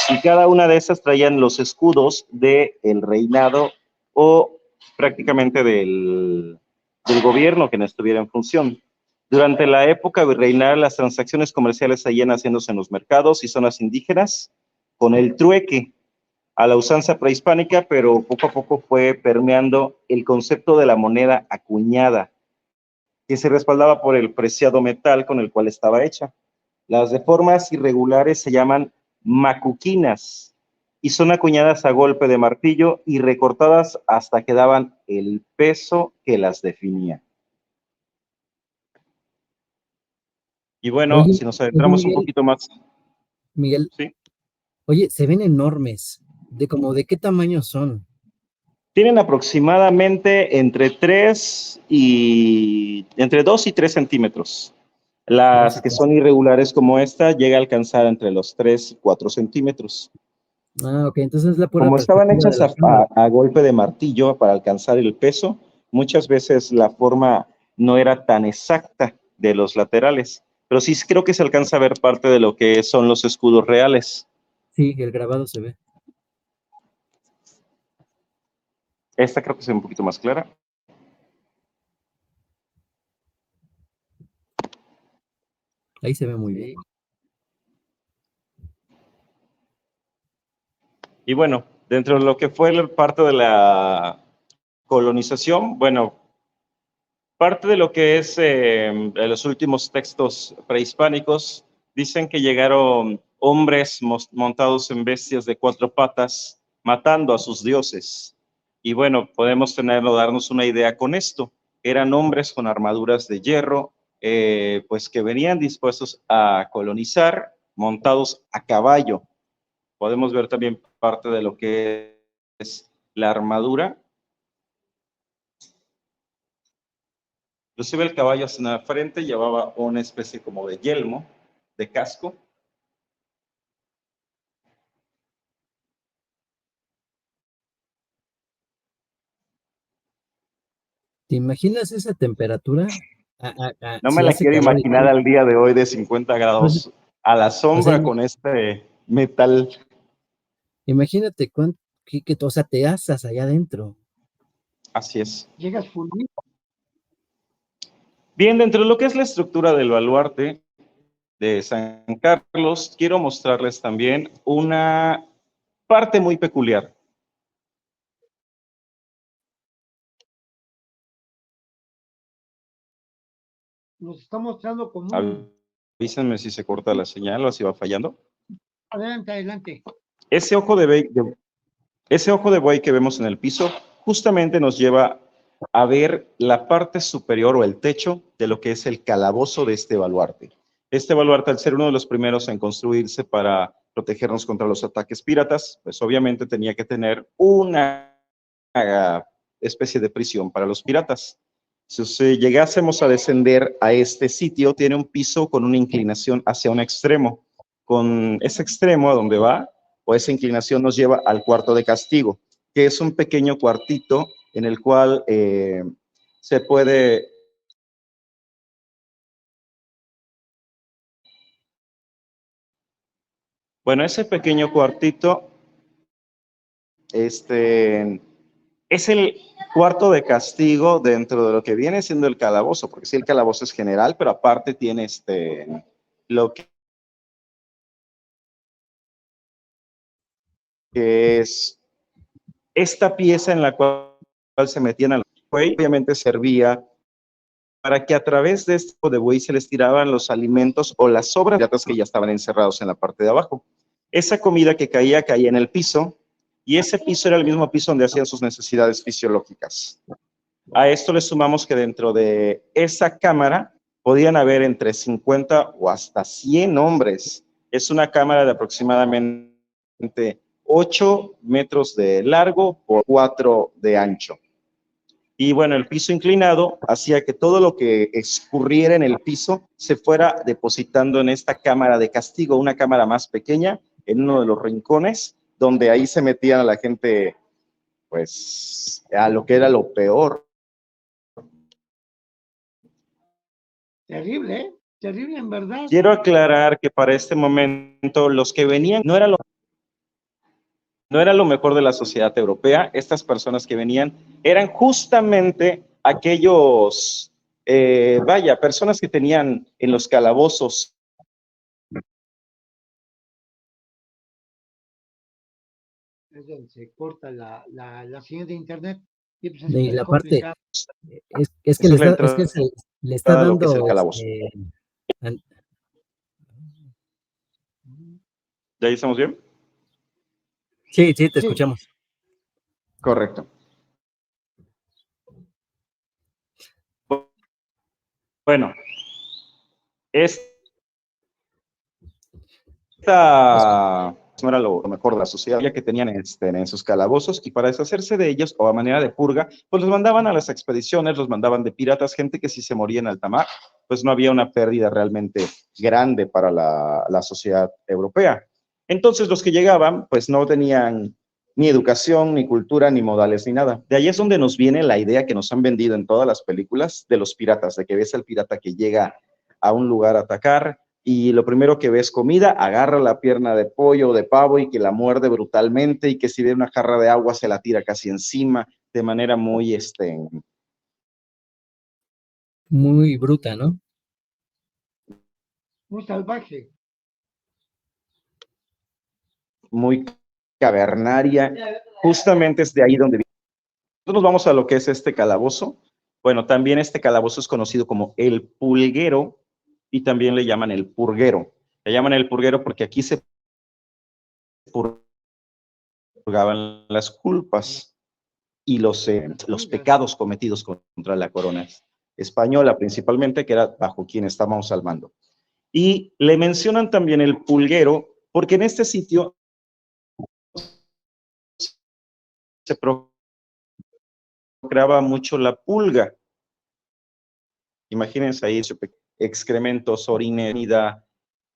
y cada una de esas traían los escudos del reinado o prácticamente del gobierno que no estuviera en función. Durante la época virreinal, las transacciones comerciales seguían haciéndose en los mercados y zonas indígenas con el trueque, a la usanza prehispánica, pero poco a poco fue permeando el concepto de la moneda acuñada, que se respaldaba por el preciado metal con el cual estaba hecha. Las de formas irregulares se llaman macuquinas y son acuñadas a golpe de martillo y recortadas hasta que daban el peso que las definía. Y bueno, Oye, si nos adentramos un poquito más. Miguel, ¿Sí? oye, se ven enormes. ¿De qué tamaño son? Tienen aproximadamente entre 2 y 3 centímetros. Las que son irregulares como esta llega a alcanzar entre los 3 y 4 centímetros. Ah, ok, entonces es la pura Como estaban perspectiva de hechas la cámara. a golpe de martillo para alcanzar el peso, muchas veces la forma no era tan exacta de los laterales, pero sí creo que se alcanza a ver parte de lo que son los escudos reales. Sí, el grabado se ve. Esta creo que se ve un poquito más clara. Ahí se ve muy bien. Y bueno, dentro de lo que fue parte de la colonización, bueno, parte de lo que es los últimos textos prehispánicos dicen que llegaron hombres montados en bestias de 4 patas matando a sus dioses. Y bueno, podemos darnos una idea con esto. Eran hombres con armaduras de hierro, pues que venían dispuestos a colonizar, montados a caballo. Podemos ver también parte de lo que es la armadura. Inclusive el caballo en la frente llevaba una especie como de yelmo, de casco. ¿Te imaginas esa temperatura? No me Si la hace quiero calor y imaginar todo. al día de hoy de 50 grados a la O sea, sombra con este metal. imagínate o sea, te asas allá adentro. Así es. Llegas fundido. Bien, dentro de lo que es la estructura del baluarte de San Carlos, quiero mostrarles también una parte muy peculiar. Nos está mostrando como Avísenme si se corta la señal o si va fallando. Adelante, adelante. Ese ojo de buey que vemos en el piso justamente nos lleva a ver la parte superior o el techo de lo que es el calabozo de este baluarte. Este baluarte, al ser uno de los primeros en construirse para protegernos contra los ataques piratas, pues obviamente tenía que tener una especie de prisión para los piratas. Si llegásemos a descender a este sitio, tiene un piso con una inclinación hacia un extremo. Con ese extremo a donde va, o esa inclinación nos lleva al cuarto de castigo, que es un pequeño cuartito en el cual se puede... Bueno, ese pequeño cuartito es el cuarto de castigo dentro de lo que viene siendo el calabozo, porque sí, el calabozo es general, pero aparte tiene lo que es esta pieza en la cual se metían al buey, obviamente servía para que a través de este tipo de buey se les tiraban los alimentos o las sobras de piratas que ya estaban encerrados en la parte de abajo. Esa comida que caía en el piso, y ese piso era el mismo piso donde hacían sus necesidades fisiológicas. A esto le sumamos que dentro de esa cámara podían haber entre 50 o hasta 100 hombres. Es una cámara de aproximadamente 8 metros de largo por 4 de ancho. Y bueno, el piso inclinado hacía que todo lo que escurriera en el piso se fuera depositando en esta cámara de castigo, una cámara más pequeña, en uno de los rincones, donde ahí se metían a la gente, pues, a lo que era lo peor. Terrible, ¿eh? Terrible en verdad. Quiero aclarar que para este momento los que venían no era lo mejor de la sociedad europea. Estas personas que venían eran justamente aquellos, personas que tenían en los calabozos. Es donde se corta la señal de internet. Y, pues, Y la parte, complicado. es que le está lo que es el dando, calabozo. ¿Ya ahí estamos bien? Sí, te Sí. escuchamos. Correcto. Bueno, esta no era lo mejor de la sociedad, ya que tenían en sus calabozos, y para deshacerse de ellos, o a manera de purga, pues los mandaban a las expediciones, los mandaban de piratas, gente que si se moría en alta mar, pues no había una pérdida realmente grande para la sociedad europea. Entonces los que llegaban, pues no tenían ni educación, ni cultura, ni modales, ni nada. De ahí es donde nos viene la idea que nos han vendido en todas las películas de los piratas, de que ves al pirata que llega a un lugar a atacar, y lo primero que ve es comida, agarra la pierna de pollo o de pavo y que la muerde brutalmente, y que si ve una jarra de agua se la tira casi encima, de manera muy, muy bruta, ¿no? Muy salvaje. muy cavernaria. Justamente es de ahí donde nosotros vamos a lo que es este calabozo. Bueno, también este calabozo es conocido como el pulguero, y también le llaman el purguero. Le llaman el purguero porque aquí se purgaban las culpas y los pecados cometidos contra la corona española, principalmente, que era bajo quien estábamos al mando. Y le mencionan también el pulguero porque en este sitio se procreaba mucho la pulga. Imagínense ahí excrementos, orines,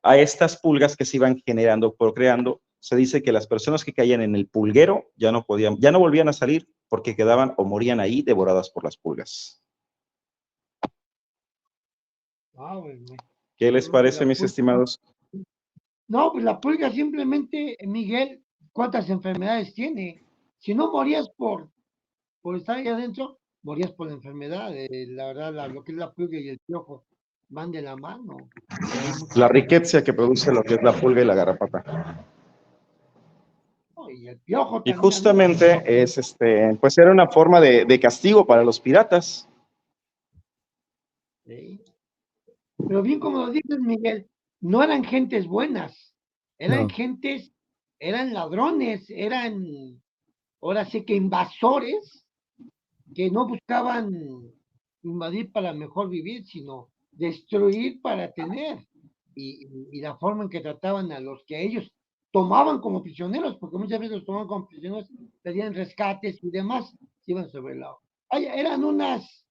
a estas pulgas que se iban generando, procreando. Se dice que las personas que caían en el pulguero ya no volvían a salir porque quedaban o morían ahí devoradas por las pulgas. ¿Qué les parece, mis estimados? No, pues la pulga simplemente, Miguel, ¿cuántas enfermedades tiene? Si no morías por estar ahí adentro, morías por la enfermedad. La verdad, lo que es la pulga y el piojo van de la mano. La riqueza que produce lo que es la pulga y la garrapata. Y el piojo Y también, justamente ¿no? es pues era una forma de castigo para los piratas. Sí. Pero bien como lo dices, Miguel, no eran gentes buenas, eran gentes, eran ladrones, eran, ahora sí que invasores, que no buscaban invadir para mejor vivir, sino destruir para tener. Y la forma en que trataban a los que ellos tomaban como prisioneros, porque muchas veces los tomaban como prisioneros, pedían rescates y demás, se iban sobre el lado. Eran unas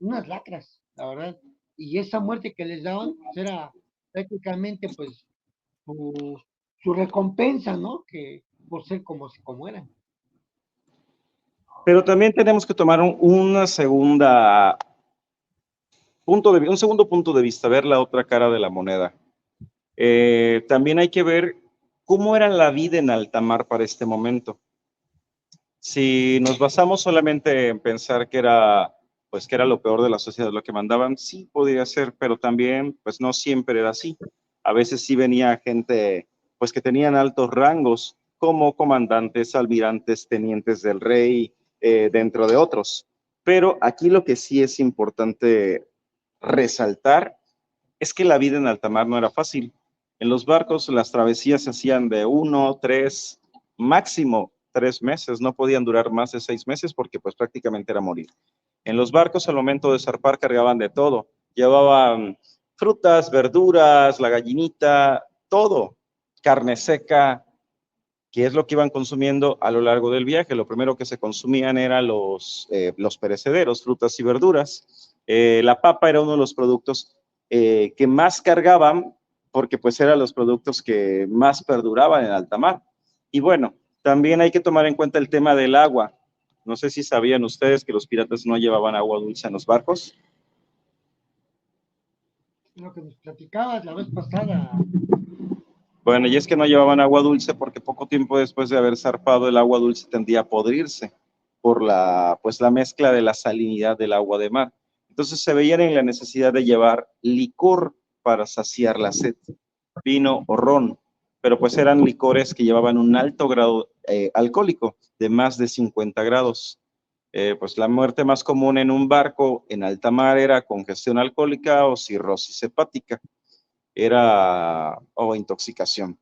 lacras, la verdad. Y esa muerte que les daban pues, era prácticamente pues su recompensa, ¿no? Que por ser como eran. Pero también tenemos que tomar un segundo punto de vista, ver la otra cara de la moneda. También hay que ver cómo era la vida en alta mar para este momento. Si nos basamos solamente en pensar que era lo peor de la sociedad, lo que mandaban, sí podría ser, pero también pues no siempre era así. A veces sí venía gente pues que tenían altos rangos, como comandantes, almirantes, tenientes del rey, dentro de otros. Pero aquí lo que sí es importante resaltar es que la vida en alta mar no era fácil. En los barcos las travesías se hacían de 1, 3, máximo 3 meses, no podían durar más de 6 meses porque pues prácticamente era morir. En los barcos al momento de zarpar cargaban de todo, llevaban frutas, verduras, la gallinita, todo, carne seca, que es lo que iban consumiendo a lo largo del viaje. Lo primero que se consumían eran los perecederos, frutas y verduras. La papa era uno de los productos que más cargaban, porque pues eran los productos que más perduraban en alta mar. Y bueno, también hay que tomar en cuenta el tema del agua. No sé si sabían ustedes que los piratas no llevaban agua dulce en los barcos. Lo que nos platicabas la vez pasada. Bueno, y es que no llevaban agua dulce porque poco tiempo después de haber zarpado el agua dulce tendía a podrirse por la mezcla de la salinidad del agua de mar. Entonces se veían en la necesidad de llevar licor para saciar la sed, vino o ron, pero pues eran licores que llevaban un alto grado alcohólico de más de 50 grados. Pues la muerte más común en un barco en alta mar era congestión alcohólica o cirrosis hepática. O intoxicación,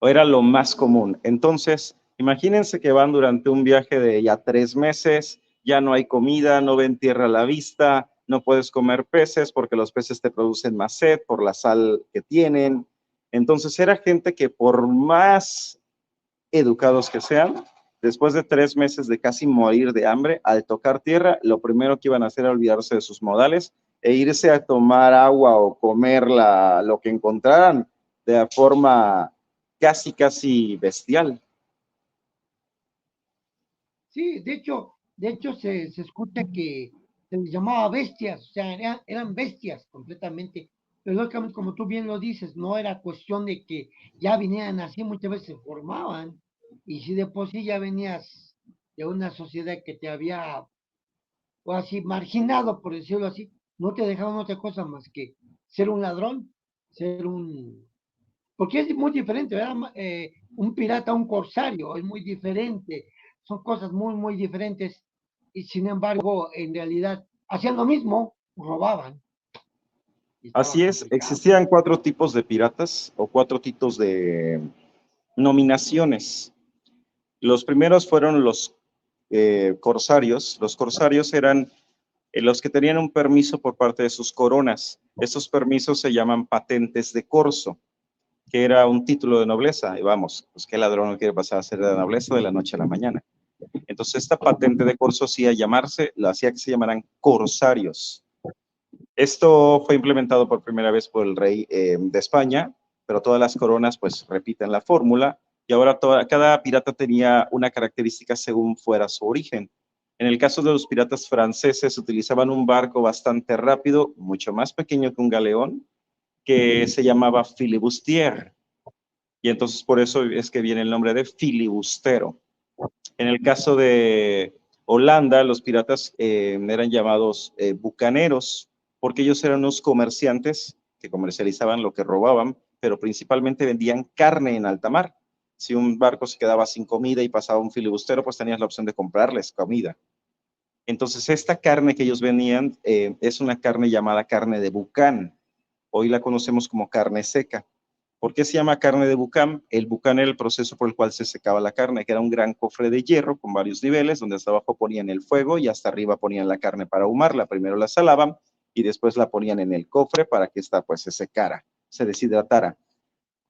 o era lo más común. Entonces, imagínense que van durante un viaje de ya 3 meses, ya no hay comida, no ven tierra a la vista, no puedes comer peces porque los peces te producen más sed por la sal que tienen. Entonces, era gente que por más educados que sean, después de 3 meses de casi morir de hambre, al tocar tierra, lo primero que iban a hacer era olvidarse de sus modales e irse a tomar agua o comer lo que encontraran de forma casi bestial. Sí, de hecho se escucha que se les llamaba bestias, o sea, eran bestias completamente. Pero lógicamente, como tú bien lo dices, no era cuestión de que ya vinieran así, muchas veces se formaban. Y si de por sí ya venías de una sociedad que te había, o así, marginado, por decirlo así, no te dejaban otra cosa más que ser un ladrón, ser un... Porque es muy diferente, ¿verdad? Un pirata, un corsario, es muy diferente. Son cosas muy diferentes. Y sin embargo, en realidad, hacían lo mismo, robaban. Así es, existían 4 tipos de piratas o 4 tipos de nominaciones. Los primeros fueron los corsarios. Los corsarios eran los que tenían un permiso por parte de sus coronas. Esos permisos se llaman patentes de corso, que era un título de nobleza. Y vamos, pues qué ladrón no quiere pasar a ser de la nobleza de la noche a la mañana. Entonces esta patente de corso hacía que se llamaran corsarios. Esto fue implementado por primera vez por el rey de España, pero todas las coronas pues repiten la fórmula y ahora cada pirata tenía una característica según fuera su origen. En el caso de los piratas franceses utilizaban un barco bastante rápido, mucho más pequeño que un galeón, que se llamaba filibustier. Y entonces por eso es que viene el nombre de filibustero. En el caso de Holanda, los piratas eran llamados bucaneros, porque ellos eran unos comerciantes que comercializaban lo que robaban, pero principalmente vendían carne en alta mar. Si un barco se quedaba sin comida y pasaba un filibustero, pues tenías la opción de comprarles comida. Entonces, esta carne que ellos vendían es una carne llamada carne de bucán. Hoy la conocemos como carne seca. ¿Por qué se llama carne de bucán? El bucán era el proceso por el cual se secaba la carne, que era un gran cofre de hierro con varios niveles, donde hasta abajo ponían el fuego y hasta arriba ponían la carne para ahumarla. Primero la salaban y después la ponían en el cofre para que esta pues se secara, se deshidratara.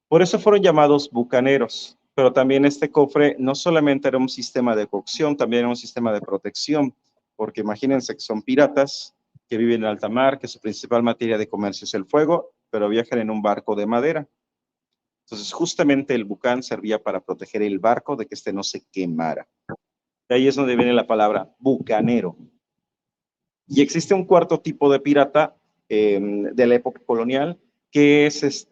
Por eso fueron llamados bucaneros, pero también este cofre no solamente era un sistema de cocción, también era un sistema de protección, porque imagínense que son piratas que viven en alta mar, que su principal materia de comercio es el fuego, pero viajan en un barco de madera. Entonces, justamente el bucán servía para proteger el barco de que este no se quemara. De ahí es donde viene la palabra bucanero. Y existe un cuarto tipo de pirata de la época colonial, que es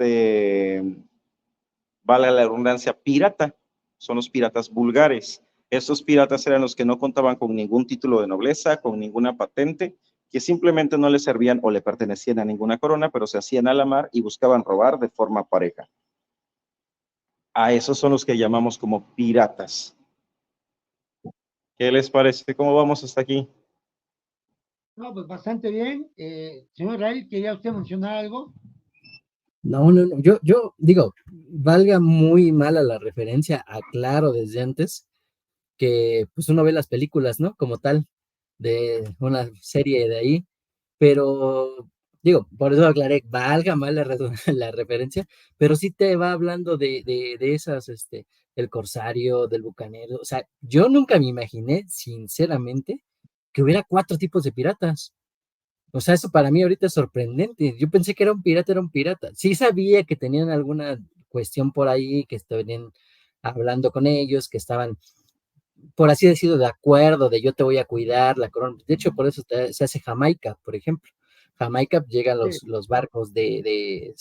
vale la redundancia, pirata. Son los piratas vulgares. Estos piratas eran los que no contaban con ningún título de nobleza, con ninguna patente, que simplemente no le servían o le pertenecían a ninguna corona, pero se hacían a la mar y buscaban robar de forma pareja. A esos son los que llamamos como piratas. ¿Qué les parece? ¿Cómo vamos hasta aquí? No, pues bastante bien. Señor Israel, ¿quería usted mencionar algo? No, no, no. Yo digo, valga muy mala la referencia, aclaro desde antes que pues uno ve las películas, ¿no? Como tal, de una serie de ahí, pero digo, por eso aclaré, valga mal la referencia, pero sí te va hablando de esas, el corsario, del bucanero, o sea, yo nunca me imaginé, sinceramente, que hubiera 4 tipos de piratas. O sea, eso para mí ahorita es sorprendente. Yo pensé que era un pirata, era un pirata. Sí sabía que tenían alguna cuestión por ahí, que estaban hablando con ellos, que estaban, por así decirlo, de acuerdo, de yo te voy a cuidar, la corona. De hecho, por eso se hace Jamaica, por ejemplo. Jamaica llegan Sí. los barcos de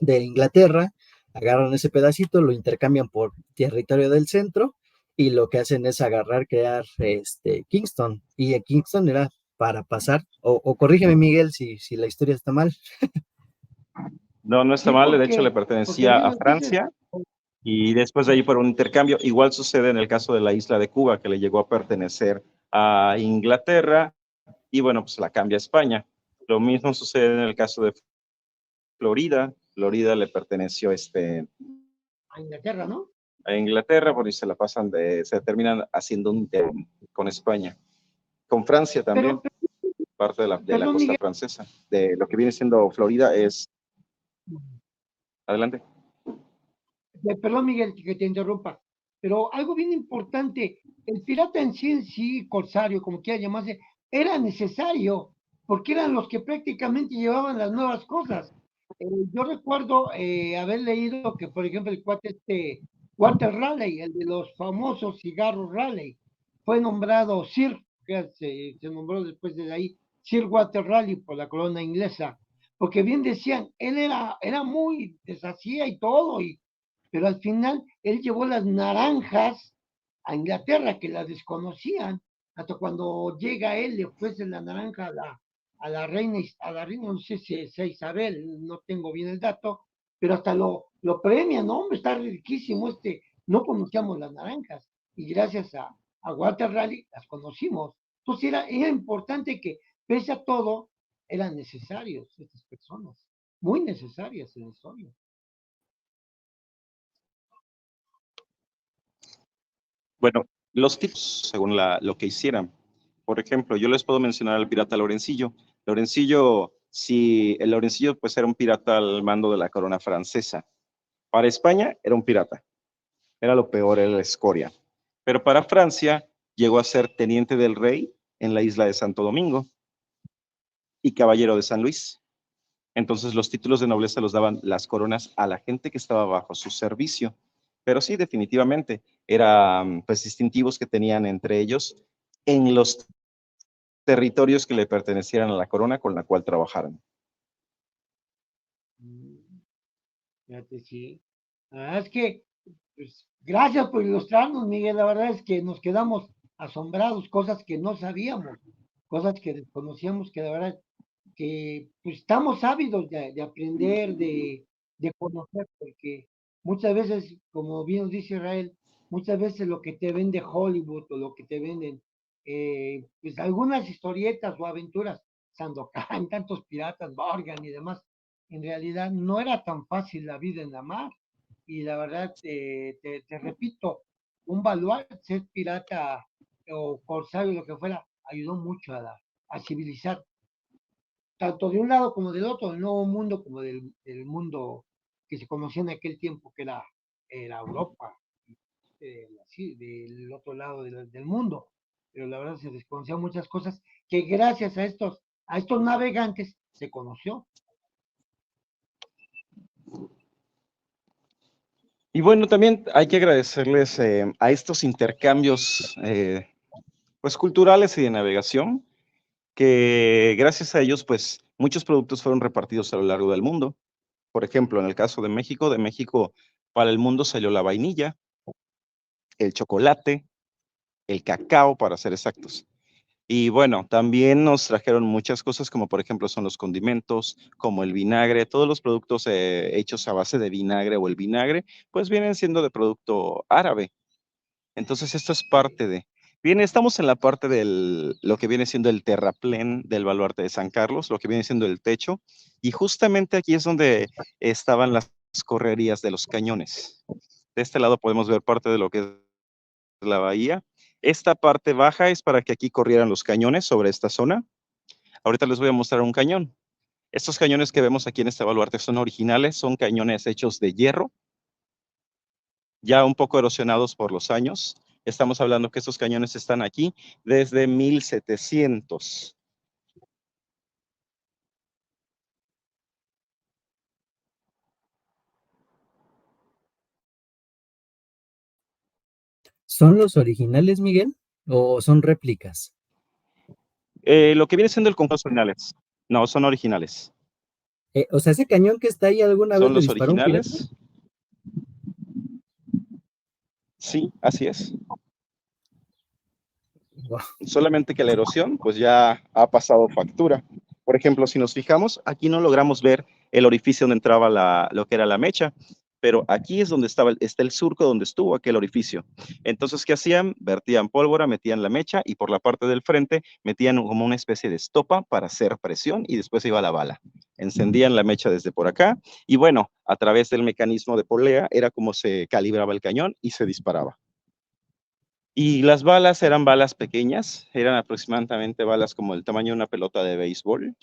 Inglaterra, agarran ese pedacito, lo intercambian por territorio del centro y lo que hacen es agarrar, crear Kingston. Y Kingston era para pasar, o corrígeme Miguel si la historia está mal. No, no está Sí, mal, de hecho le porque pertenecía bien a lo dices. Francia y después de ahí por un intercambio. Igual sucede en el caso de la isla de Cuba, que le llegó a pertenecer a Inglaterra y bueno, pues la cambia a España. Lo mismo sucede en el caso de Florida. Florida le perteneció A Inglaterra, ¿no? a Inglaterra, por ahí se la pasan se terminan haciendo un con España. Con Francia también, Pero, parte de la perdón, costa Miguel. francesa. De lo que viene siendo Florida es... Adelante. Perdón, Miguel, que te interrumpa, pero algo bien importante, el pirata en sí, corsario, como quiera llamarse, era necesario, porque eran los que prácticamente llevaban las nuevas cosas. Yo recuerdo haber leído que, por ejemplo, el cuate Walter Raleigh, el de los famosos cigarros Raleigh, fue nombrado Sir, que se nombró después de ahí, Sir Walter Raleigh por la corona inglesa, porque bien decían, él era muy, deshacía y todo, pero al final él llevó las naranjas a Inglaterra, que las desconocían, hasta cuando llega él le ofrece la naranja a la reina, no sé si es Isabel, no tengo bien el dato, pero hasta lo premian, ¿no? Hombre, está riquísimo no conocíamos las naranjas, y gracias a Walter Raleigh las conocimos. Entonces era importante que, pese a todo, eran necesarios estas personas, muy necesarias en la historia. Bueno, los tipos, según lo que hicieran. Por ejemplo, yo les puedo mencionar al pirata Lorencillo. Lorencillo, si el Lorencillo pues era un pirata al mando de la corona francesa. Para España era un pirata. Era lo peor, era la escoria. Pero para Francia llegó a ser teniente del rey en la isla de Santo Domingo y caballero de San Luis. Entonces los títulos de nobleza los daban las coronas a la gente que estaba bajo su servicio. Pero sí, definitivamente, eran pues distintivos que tenían entre ellos en los territorios que le pertenecieran a la corona con la cual trabajaran. Fíjate, sí. La verdad es que, pues, gracias por ilustrarnos, Miguel. La verdad es que nos quedamos asombrados, cosas que no sabíamos, cosas que desconocíamos, que la verdad que pues, estamos ávidos de aprender, de conocer, porque muchas veces, como bien nos dice Israel, muchas veces lo que te vende Hollywood o lo que te venden, pues algunas historietas o aventuras, Sandokan, tantos piratas, Morgan y demás, en realidad no era tan fácil la vida en la mar. Y la verdad, te repito, un baluarte, ser pirata o corsario, lo que fuera, ayudó mucho a civilizar tanto de un lado como del otro, del nuevo mundo como del mundo que se conocía en aquel tiempo, que era Europa, así, del otro lado del mundo. Pero la verdad se desconocían muchas cosas que gracias a estos navegantes se conoció. Y bueno, también hay que agradecerles a estos intercambios pues culturales y de navegación, que gracias a ellos pues muchos productos fueron repartidos a lo largo del mundo. Por ejemplo, en el caso de México para el mundo salió la vainilla, el chocolate, el cacao, para ser exactos. Y bueno, también nos trajeron muchas cosas como por ejemplo son los condimentos, como el vinagre, todos los productos hechos a base de vinagre o el vinagre, pues vienen siendo de producto árabe. Entonces esto es parte de... Bien, estamos en la parte de lo que viene siendo el terraplén del baluarte de San Carlos, lo que viene siendo el techo, y justamente aquí es donde estaban las correrías de los cañones. De este lado podemos ver parte de lo que es la bahía. Esta parte baja es para que aquí corrieran los cañones sobre esta zona. Ahorita les voy a mostrar un cañón. Estos cañones que vemos aquí en este baluarte son originales, son cañones hechos de hierro, ya un poco erosionados por los años. Estamos hablando que estos cañones están aquí desde 1700. ¿Son los originales, Miguel? ¿O son réplicas? Lo que viene siendo el conjunto son originales. No, son originales. O sea, ese cañón que está ahí alguna vez ¿Son le los disparó un pirata. originales? Sí, así es. Wow. Solamente que la erosión pues ya ha pasado factura. Por ejemplo, si nos fijamos, aquí no logramos ver el orificio donde entraba lo que era la mecha, pero aquí es donde está el surco donde estuvo aquel orificio. Entonces, ¿qué hacían? Vertían pólvora, metían la mecha y por la parte del frente metían como una especie de estopa para hacer presión y después iba la bala. Encendían la mecha desde por acá y bueno, a través del mecanismo de polea era como se calibraba el cañón y se disparaba. Y las balas eran balas pequeñas, eran aproximadamente balas como el tamaño de una pelota de béisbol,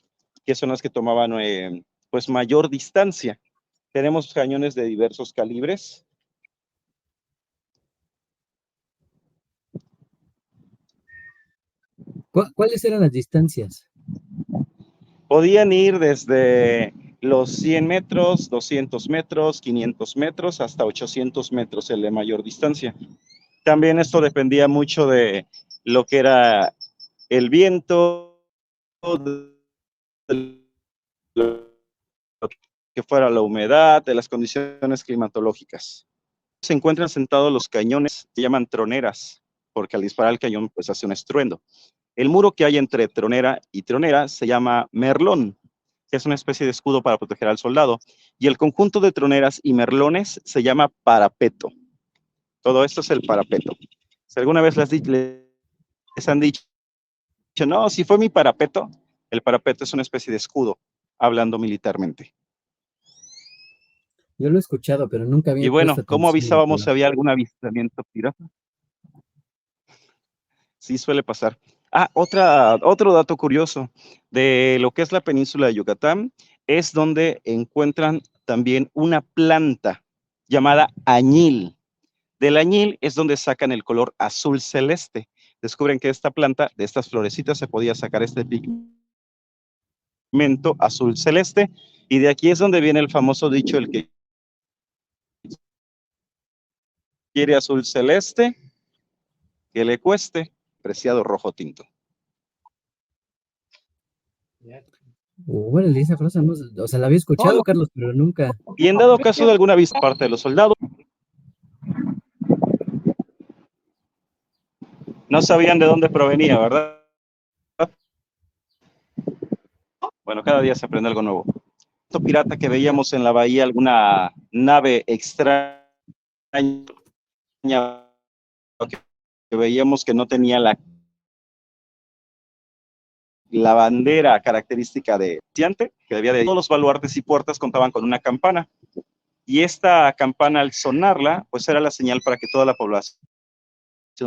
que son las que tomaban pues mayor distancia. Tenemos cañones de diversos calibres. ¿Cuáles eran las distancias? Podían ir desde los 100 metros, 200 metros, 500 metros, hasta 800 metros el de mayor distancia. También esto dependía mucho de lo que era el viento, que fuera la humedad, de las condiciones climatológicas. Se encuentran sentados los cañones, se llaman troneras, porque al disparar el cañón pues hace un estruendo. El muro que hay entre tronera y tronera se llama merlón, que es una especie de escudo para proteger al soldado, y el conjunto de troneras y merlones se llama parapeto. Todo esto es el parapeto. Si alguna vez les han dicho, no, si fue mi parapeto, el parapeto es una especie de escudo, hablando militarmente. Yo lo he escuchado, pero nunca había Y bueno, puesto ¿cómo atención, avisábamos si había algún avistamiento pirata? Sí, suele pasar. Ah, otro dato curioso de lo que es la península de Yucatán es donde encuentran también una planta llamada añil. Del añil es donde sacan el color azul celeste. Descubren que esta planta, de estas florecitas, se podía sacar este pigmento azul celeste, y de aquí es donde viene el famoso dicho, el que quiere azul celeste, que le cueste preciado rojo tinto. Bueno, esa frase no, o sea, la había escuchado, Carlos, pero nunca. Y en dado caso de alguna vista parte de los soldados, no sabían de dónde provenía, ¿verdad? Bueno, cada día se aprende algo nuevo. Esto pirata que veíamos en la bahía, alguna nave extraña que veíamos que no tenía la bandera característica de Ciante, que debía de todos los baluartes y puertas contaban con una campana, y esta campana al sonarla, pues era la señal para que toda la población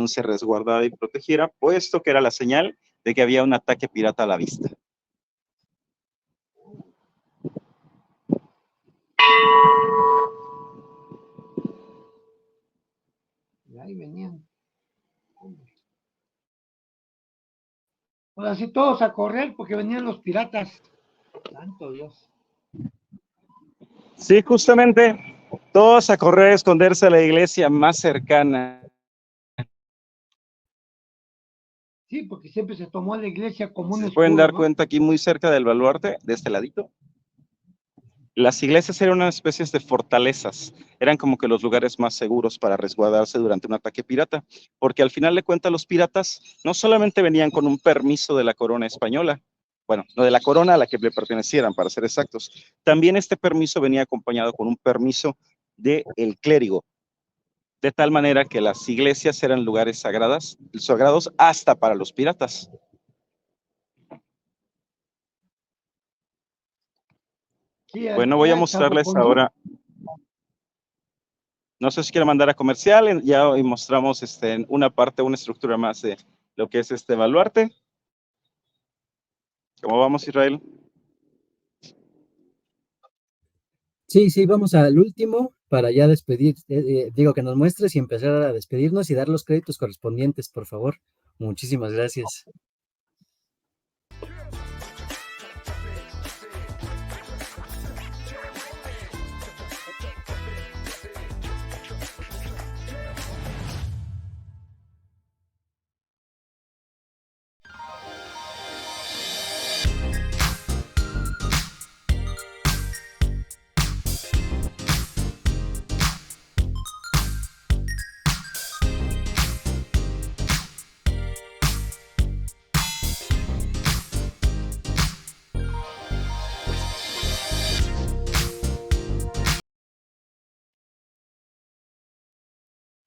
se resguardara y protegiera, puesto que era la señal de que había un ataque pirata a la vista. Y ahí venían. Ahora sí, todos a correr porque venían los piratas. Santo Dios. Sí, justamente, todos a correr a esconderse a la iglesia más cercana. Sí, porque siempre se tomó a la iglesia como un ¿Se escudo, pueden dar ¿no? cuenta aquí muy cerca del baluarte, de este ladito? Las iglesias eran unas especies de fortalezas, eran como que los lugares más seguros para resguardarse durante un ataque pirata, porque al final de cuentas los piratas no solamente venían con un permiso de la corona española, bueno, no de la corona a la que le pertenecieran, para ser exactos, también este permiso venía acompañado con un permiso del clérigo. de tal manera que las iglesias eran lugares sagrados hasta para los piratas. Sí, Bueno, voy a mostrarles ahora. No sé si quiero mandar a comercial, ya hoy mostramos en una parte, una estructura más de lo que es este baluarte. ¿Cómo vamos, Israel? Sí, vamos al último para ya despedir, digo que nos muestres y empezar a despedirnos y dar los créditos correspondientes, por favor. Muchísimas gracias.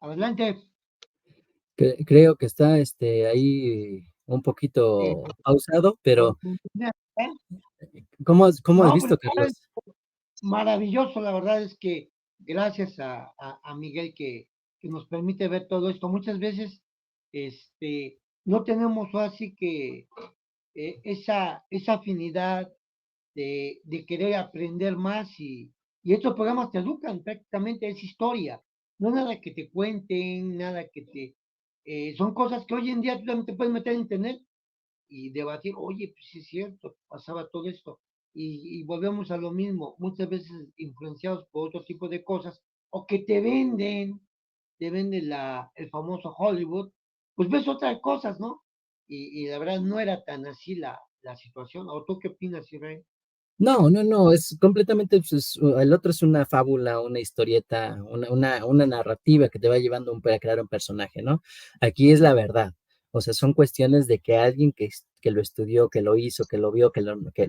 Adelante. Creo que está ahí un poquito pausado, pero ¿cómo has visto, Carlos? Maravilloso, la verdad es que gracias a Miguel que nos permite ver todo esto. Muchas veces no tenemos así que esa afinidad de querer aprender más y estos programas te educan, prácticamente es historia, no nada que te cuenten, nada que son cosas que hoy en día tú también te puedes meter en internet y debatir, oye, pues sí es cierto, pasaba todo esto, y volvemos a lo mismo, muchas veces influenciados por otro tipo de cosas, o que te venden el famoso Hollywood, pues ves otras cosas, ¿no? Y la verdad no era tan así la situación. ¿O tú qué opinas, Israel? No, es completamente, pues, el otro es una fábula, una historieta, una narrativa que te va llevando a crear un personaje, ¿no? Aquí es la verdad, o sea, son cuestiones de que alguien que lo estudió, que lo hizo, que lo vio,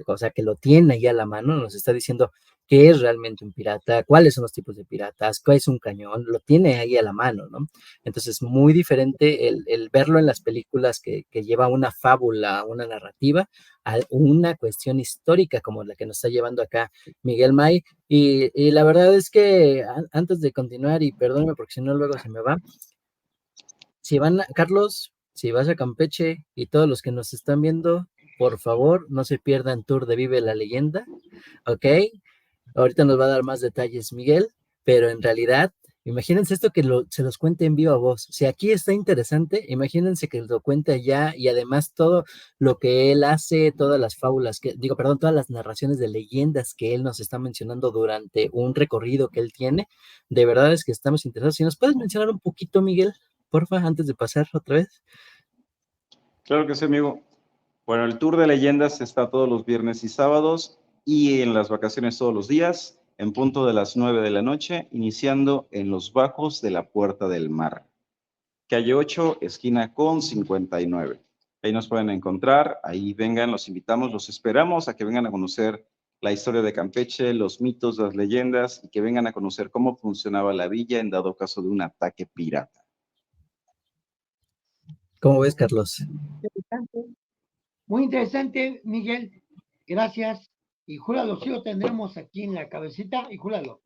o sea, que lo tiene ahí a la mano, nos está diciendo qué es realmente un pirata, cuáles son los tipos de piratas, qué es un cañón, lo tiene ahí a la mano, ¿no? Entonces, muy diferente el verlo en las películas que lleva una fábula, una narrativa, a una cuestión histórica como la que nos está llevando acá Miguel May. Y la verdad es que antes de continuar, y perdóneme porque si no luego se me va, Carlos, si vas a Campeche y todos los que nos están viendo, por favor, no se pierdan Tour de Vive la Leyenda, ¿ok? Ahorita nos va a dar más detalles Miguel, pero en realidad, imagínense esto que se los cuente en viva voz. Si aquí está interesante, imagínense que lo cuente allá y además todo lo que él hace, todas las fábulas, todas las narraciones de leyendas que él nos está mencionando durante un recorrido que él tiene. De verdad es que estamos interesados. Si nos puedes mencionar un poquito, Miguel, porfa, antes de pasar otra vez. Claro que sí, amigo. Bueno, el Tour de Leyendas está todos los viernes y sábados y en las vacaciones todos los días, en punto de las 9 de la noche, iniciando en los bajos de la Puerta del Mar. Calle 8, esquina con 59. Ahí nos pueden encontrar, ahí vengan, los invitamos, los esperamos a que vengan a conocer la historia de Campeche, los mitos, las leyendas, y que vengan a conocer cómo funcionaba la villa en dado caso de un ataque pirata. ¿Cómo ves, Carlos? Muy interesante, Miguel. Gracias. Y júralo, sí lo tendremos aquí en la cabecita. Y júralo,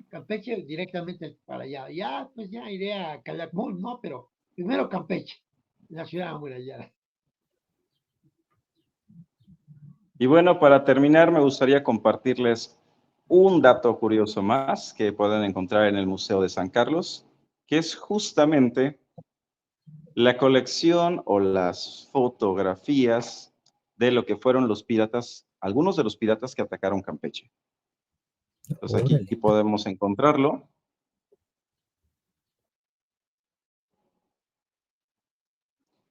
Campeche directamente para allá. Ya, pues ya iré a Calakmul, ¿no? Pero primero Campeche, la ciudad amurallada. Y bueno, para terminar, me gustaría compartirles un dato curioso más que pueden encontrar en el Museo de San Carlos, que es justamente la colección o las fotografías de lo que fueron los piratas, algunos de los piratas que atacaron Campeche. Entonces aquí podemos encontrarlo.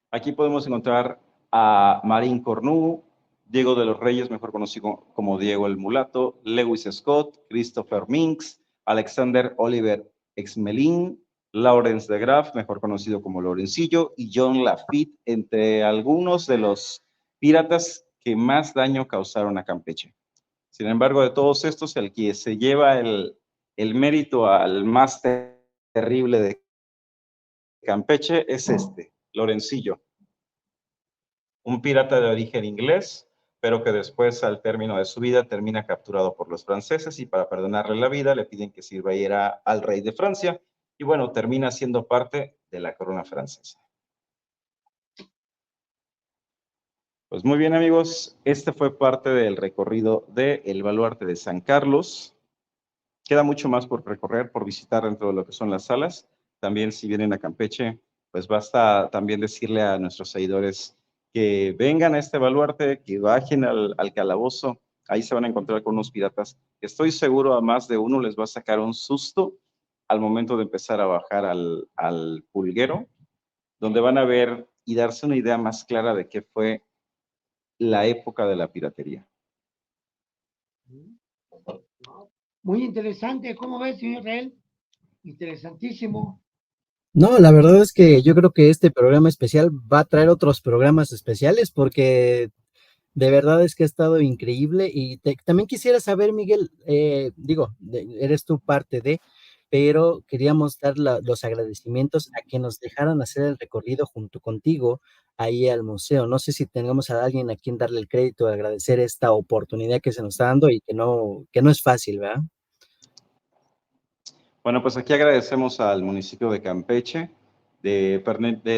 Aquí podemos encontrar a Marín Cornu, Diego de los Reyes, mejor conocido como Diego el Mulato, Lewis Scott, Christopher Minks, Alexander Oliver Exmelin, Lawrence de Graaf, mejor conocido como Lorencillo, y John Lafitte, entre algunos de los piratas que más daño causaron a Campeche. Sin embargo, de todos estos, el que se lleva el mérito al más terrible de Campeche es este, Lorencillo, un pirata de origen inglés, pero que después, al término de su vida, termina capturado por los franceses y para perdonarle la vida le piden que sirviera al rey de Francia y bueno, termina siendo parte de la corona francesa. Pues muy bien, amigos, este fue parte del recorrido del Baluarte de San Carlos. Queda mucho más por recorrer, por visitar dentro de lo que son las salas. También si vienen a Campeche, pues basta también decirle a nuestros seguidores que vengan a este baluarte, que bajen al calabozo. Ahí se van a encontrar con unos piratas. Estoy seguro a más de uno les va a sacar un susto al momento de empezar a bajar al pulguero, donde van a ver y darse una idea más clara de qué fue la época de la piratería. Muy interesante, ¿cómo ves, señor Israel? Interesantísimo. No, la verdad es que yo creo que este programa especial va a traer otros programas especiales porque de verdad es que ha estado increíble y también quisiera saber, Miguel, eres tú parte de, pero queríamos dar los agradecimientos a que nos dejaran hacer el recorrido junto contigo ahí al museo. No sé si tengamos a alguien a quien darle el crédito, agradecer esta oportunidad que se nos está dando y que no es fácil, ¿verdad? Bueno, pues aquí agradecemos al municipio de Campeche de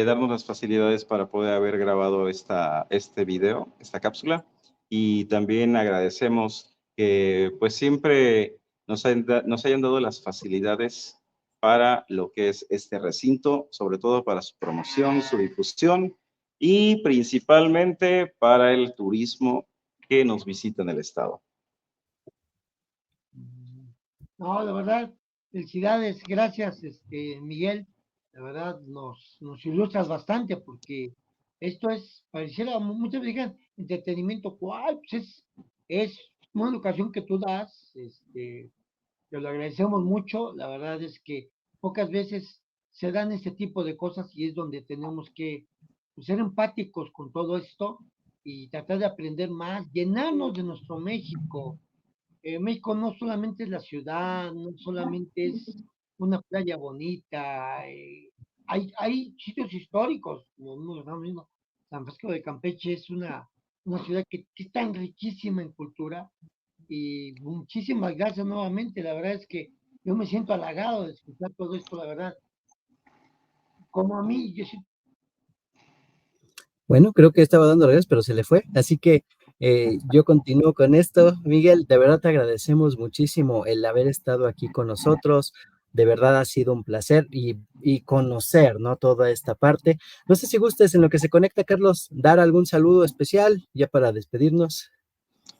darnos las facilidades para poder haber grabado este video, esta cápsula, y también agradecemos que pues siempre nos hayan dado las facilidades para lo que es este recinto, sobre todo para su promoción, su difusión y principalmente para el turismo que nos visita en el estado. No, la verdad, felicidades, gracias, Miguel. La verdad, nos ilustras bastante porque esto es, pareciera, muchos digan, entretenimiento, ¿cuál? Pues es una educación que tú das, te lo agradecemos mucho. La verdad es que pocas veces se dan este tipo de cosas y es donde tenemos que pues, ser empáticos con todo esto y tratar de aprender más, llenarnos de nuestro México. México no solamente es la ciudad, no solamente es una playa bonita, hay sitios históricos, no mismo. San Francisco de Campeche es una ciudad que es tan riquísima en cultura y muchísimas gracias nuevamente. La verdad es que yo me siento halagado de escuchar todo esto, la verdad. Como a mí, yo sí. Bueno, creo que estaba dando gracias, pero se le fue. Así que yo continúo con esto. Miguel, de verdad te agradecemos muchísimo el haber estado aquí con nosotros. De verdad ha sido un placer y conocer, ¿no? Toda esta parte. No sé si gustes en lo que se conecta, Carlos, dar algún saludo especial ya para despedirnos.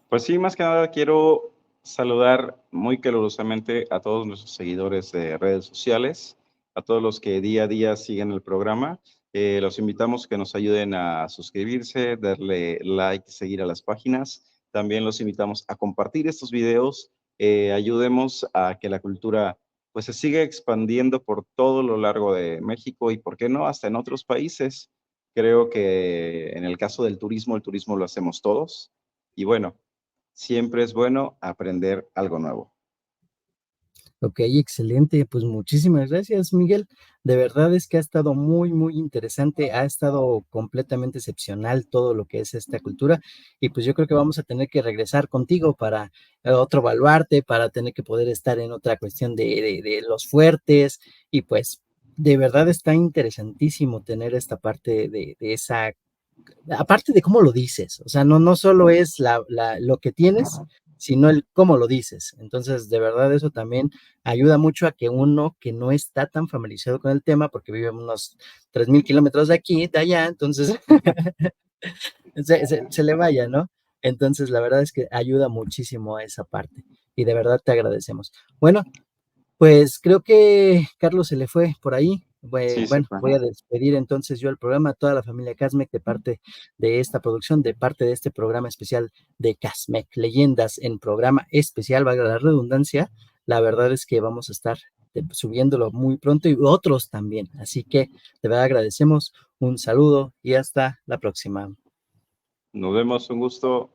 Pues sí, más que nada quiero saludar muy calurosamente a todos nuestros seguidores de redes sociales, a todos los que día a día siguen el programa. Los invitamos a que nos ayuden a suscribirse, darle like, seguir a las páginas. También los invitamos a compartir estos videos. Ayudemos a que la cultura pues se siga expandiendo por todo lo largo de México y, ¿por qué no?, hasta en otros países. Creo que en el caso del turismo, el turismo lo hacemos todos. Y bueno, siempre es bueno aprender algo nuevo. Ok, excelente. Pues muchísimas gracias, Miguel. De verdad es que ha estado muy, muy interesante. Ha estado completamente excepcional todo lo que es esta cultura. Y pues yo creo que vamos a tener que regresar contigo para otro baluarte, para tener que poder estar en otra cuestión de los fuertes. Y pues de verdad está interesantísimo tener esta parte de esa, aparte de cómo lo dices. O sea, no solo es lo que tienes, sino el cómo lo dices. Entonces, de verdad, eso también ayuda mucho a que uno que no está tan familiarizado con el tema, porque vive unos 3,000 kilómetros de aquí, de allá, entonces se le vaya, ¿no? Entonces, la verdad es que ayuda muchísimo a esa parte y de verdad te agradecemos. Bueno, pues creo que Carlos se le fue por ahí. Sí, Bueno, voy a despedir entonces yo el programa, a toda la familia Casmec de parte de esta producción, de parte de este programa especial de Casmec, Leyendas en programa especial, valga la redundancia. La verdad es que vamos a estar subiéndolo muy pronto y otros también. Así que de verdad agradecemos, un saludo y hasta la próxima. Nos vemos, un gusto.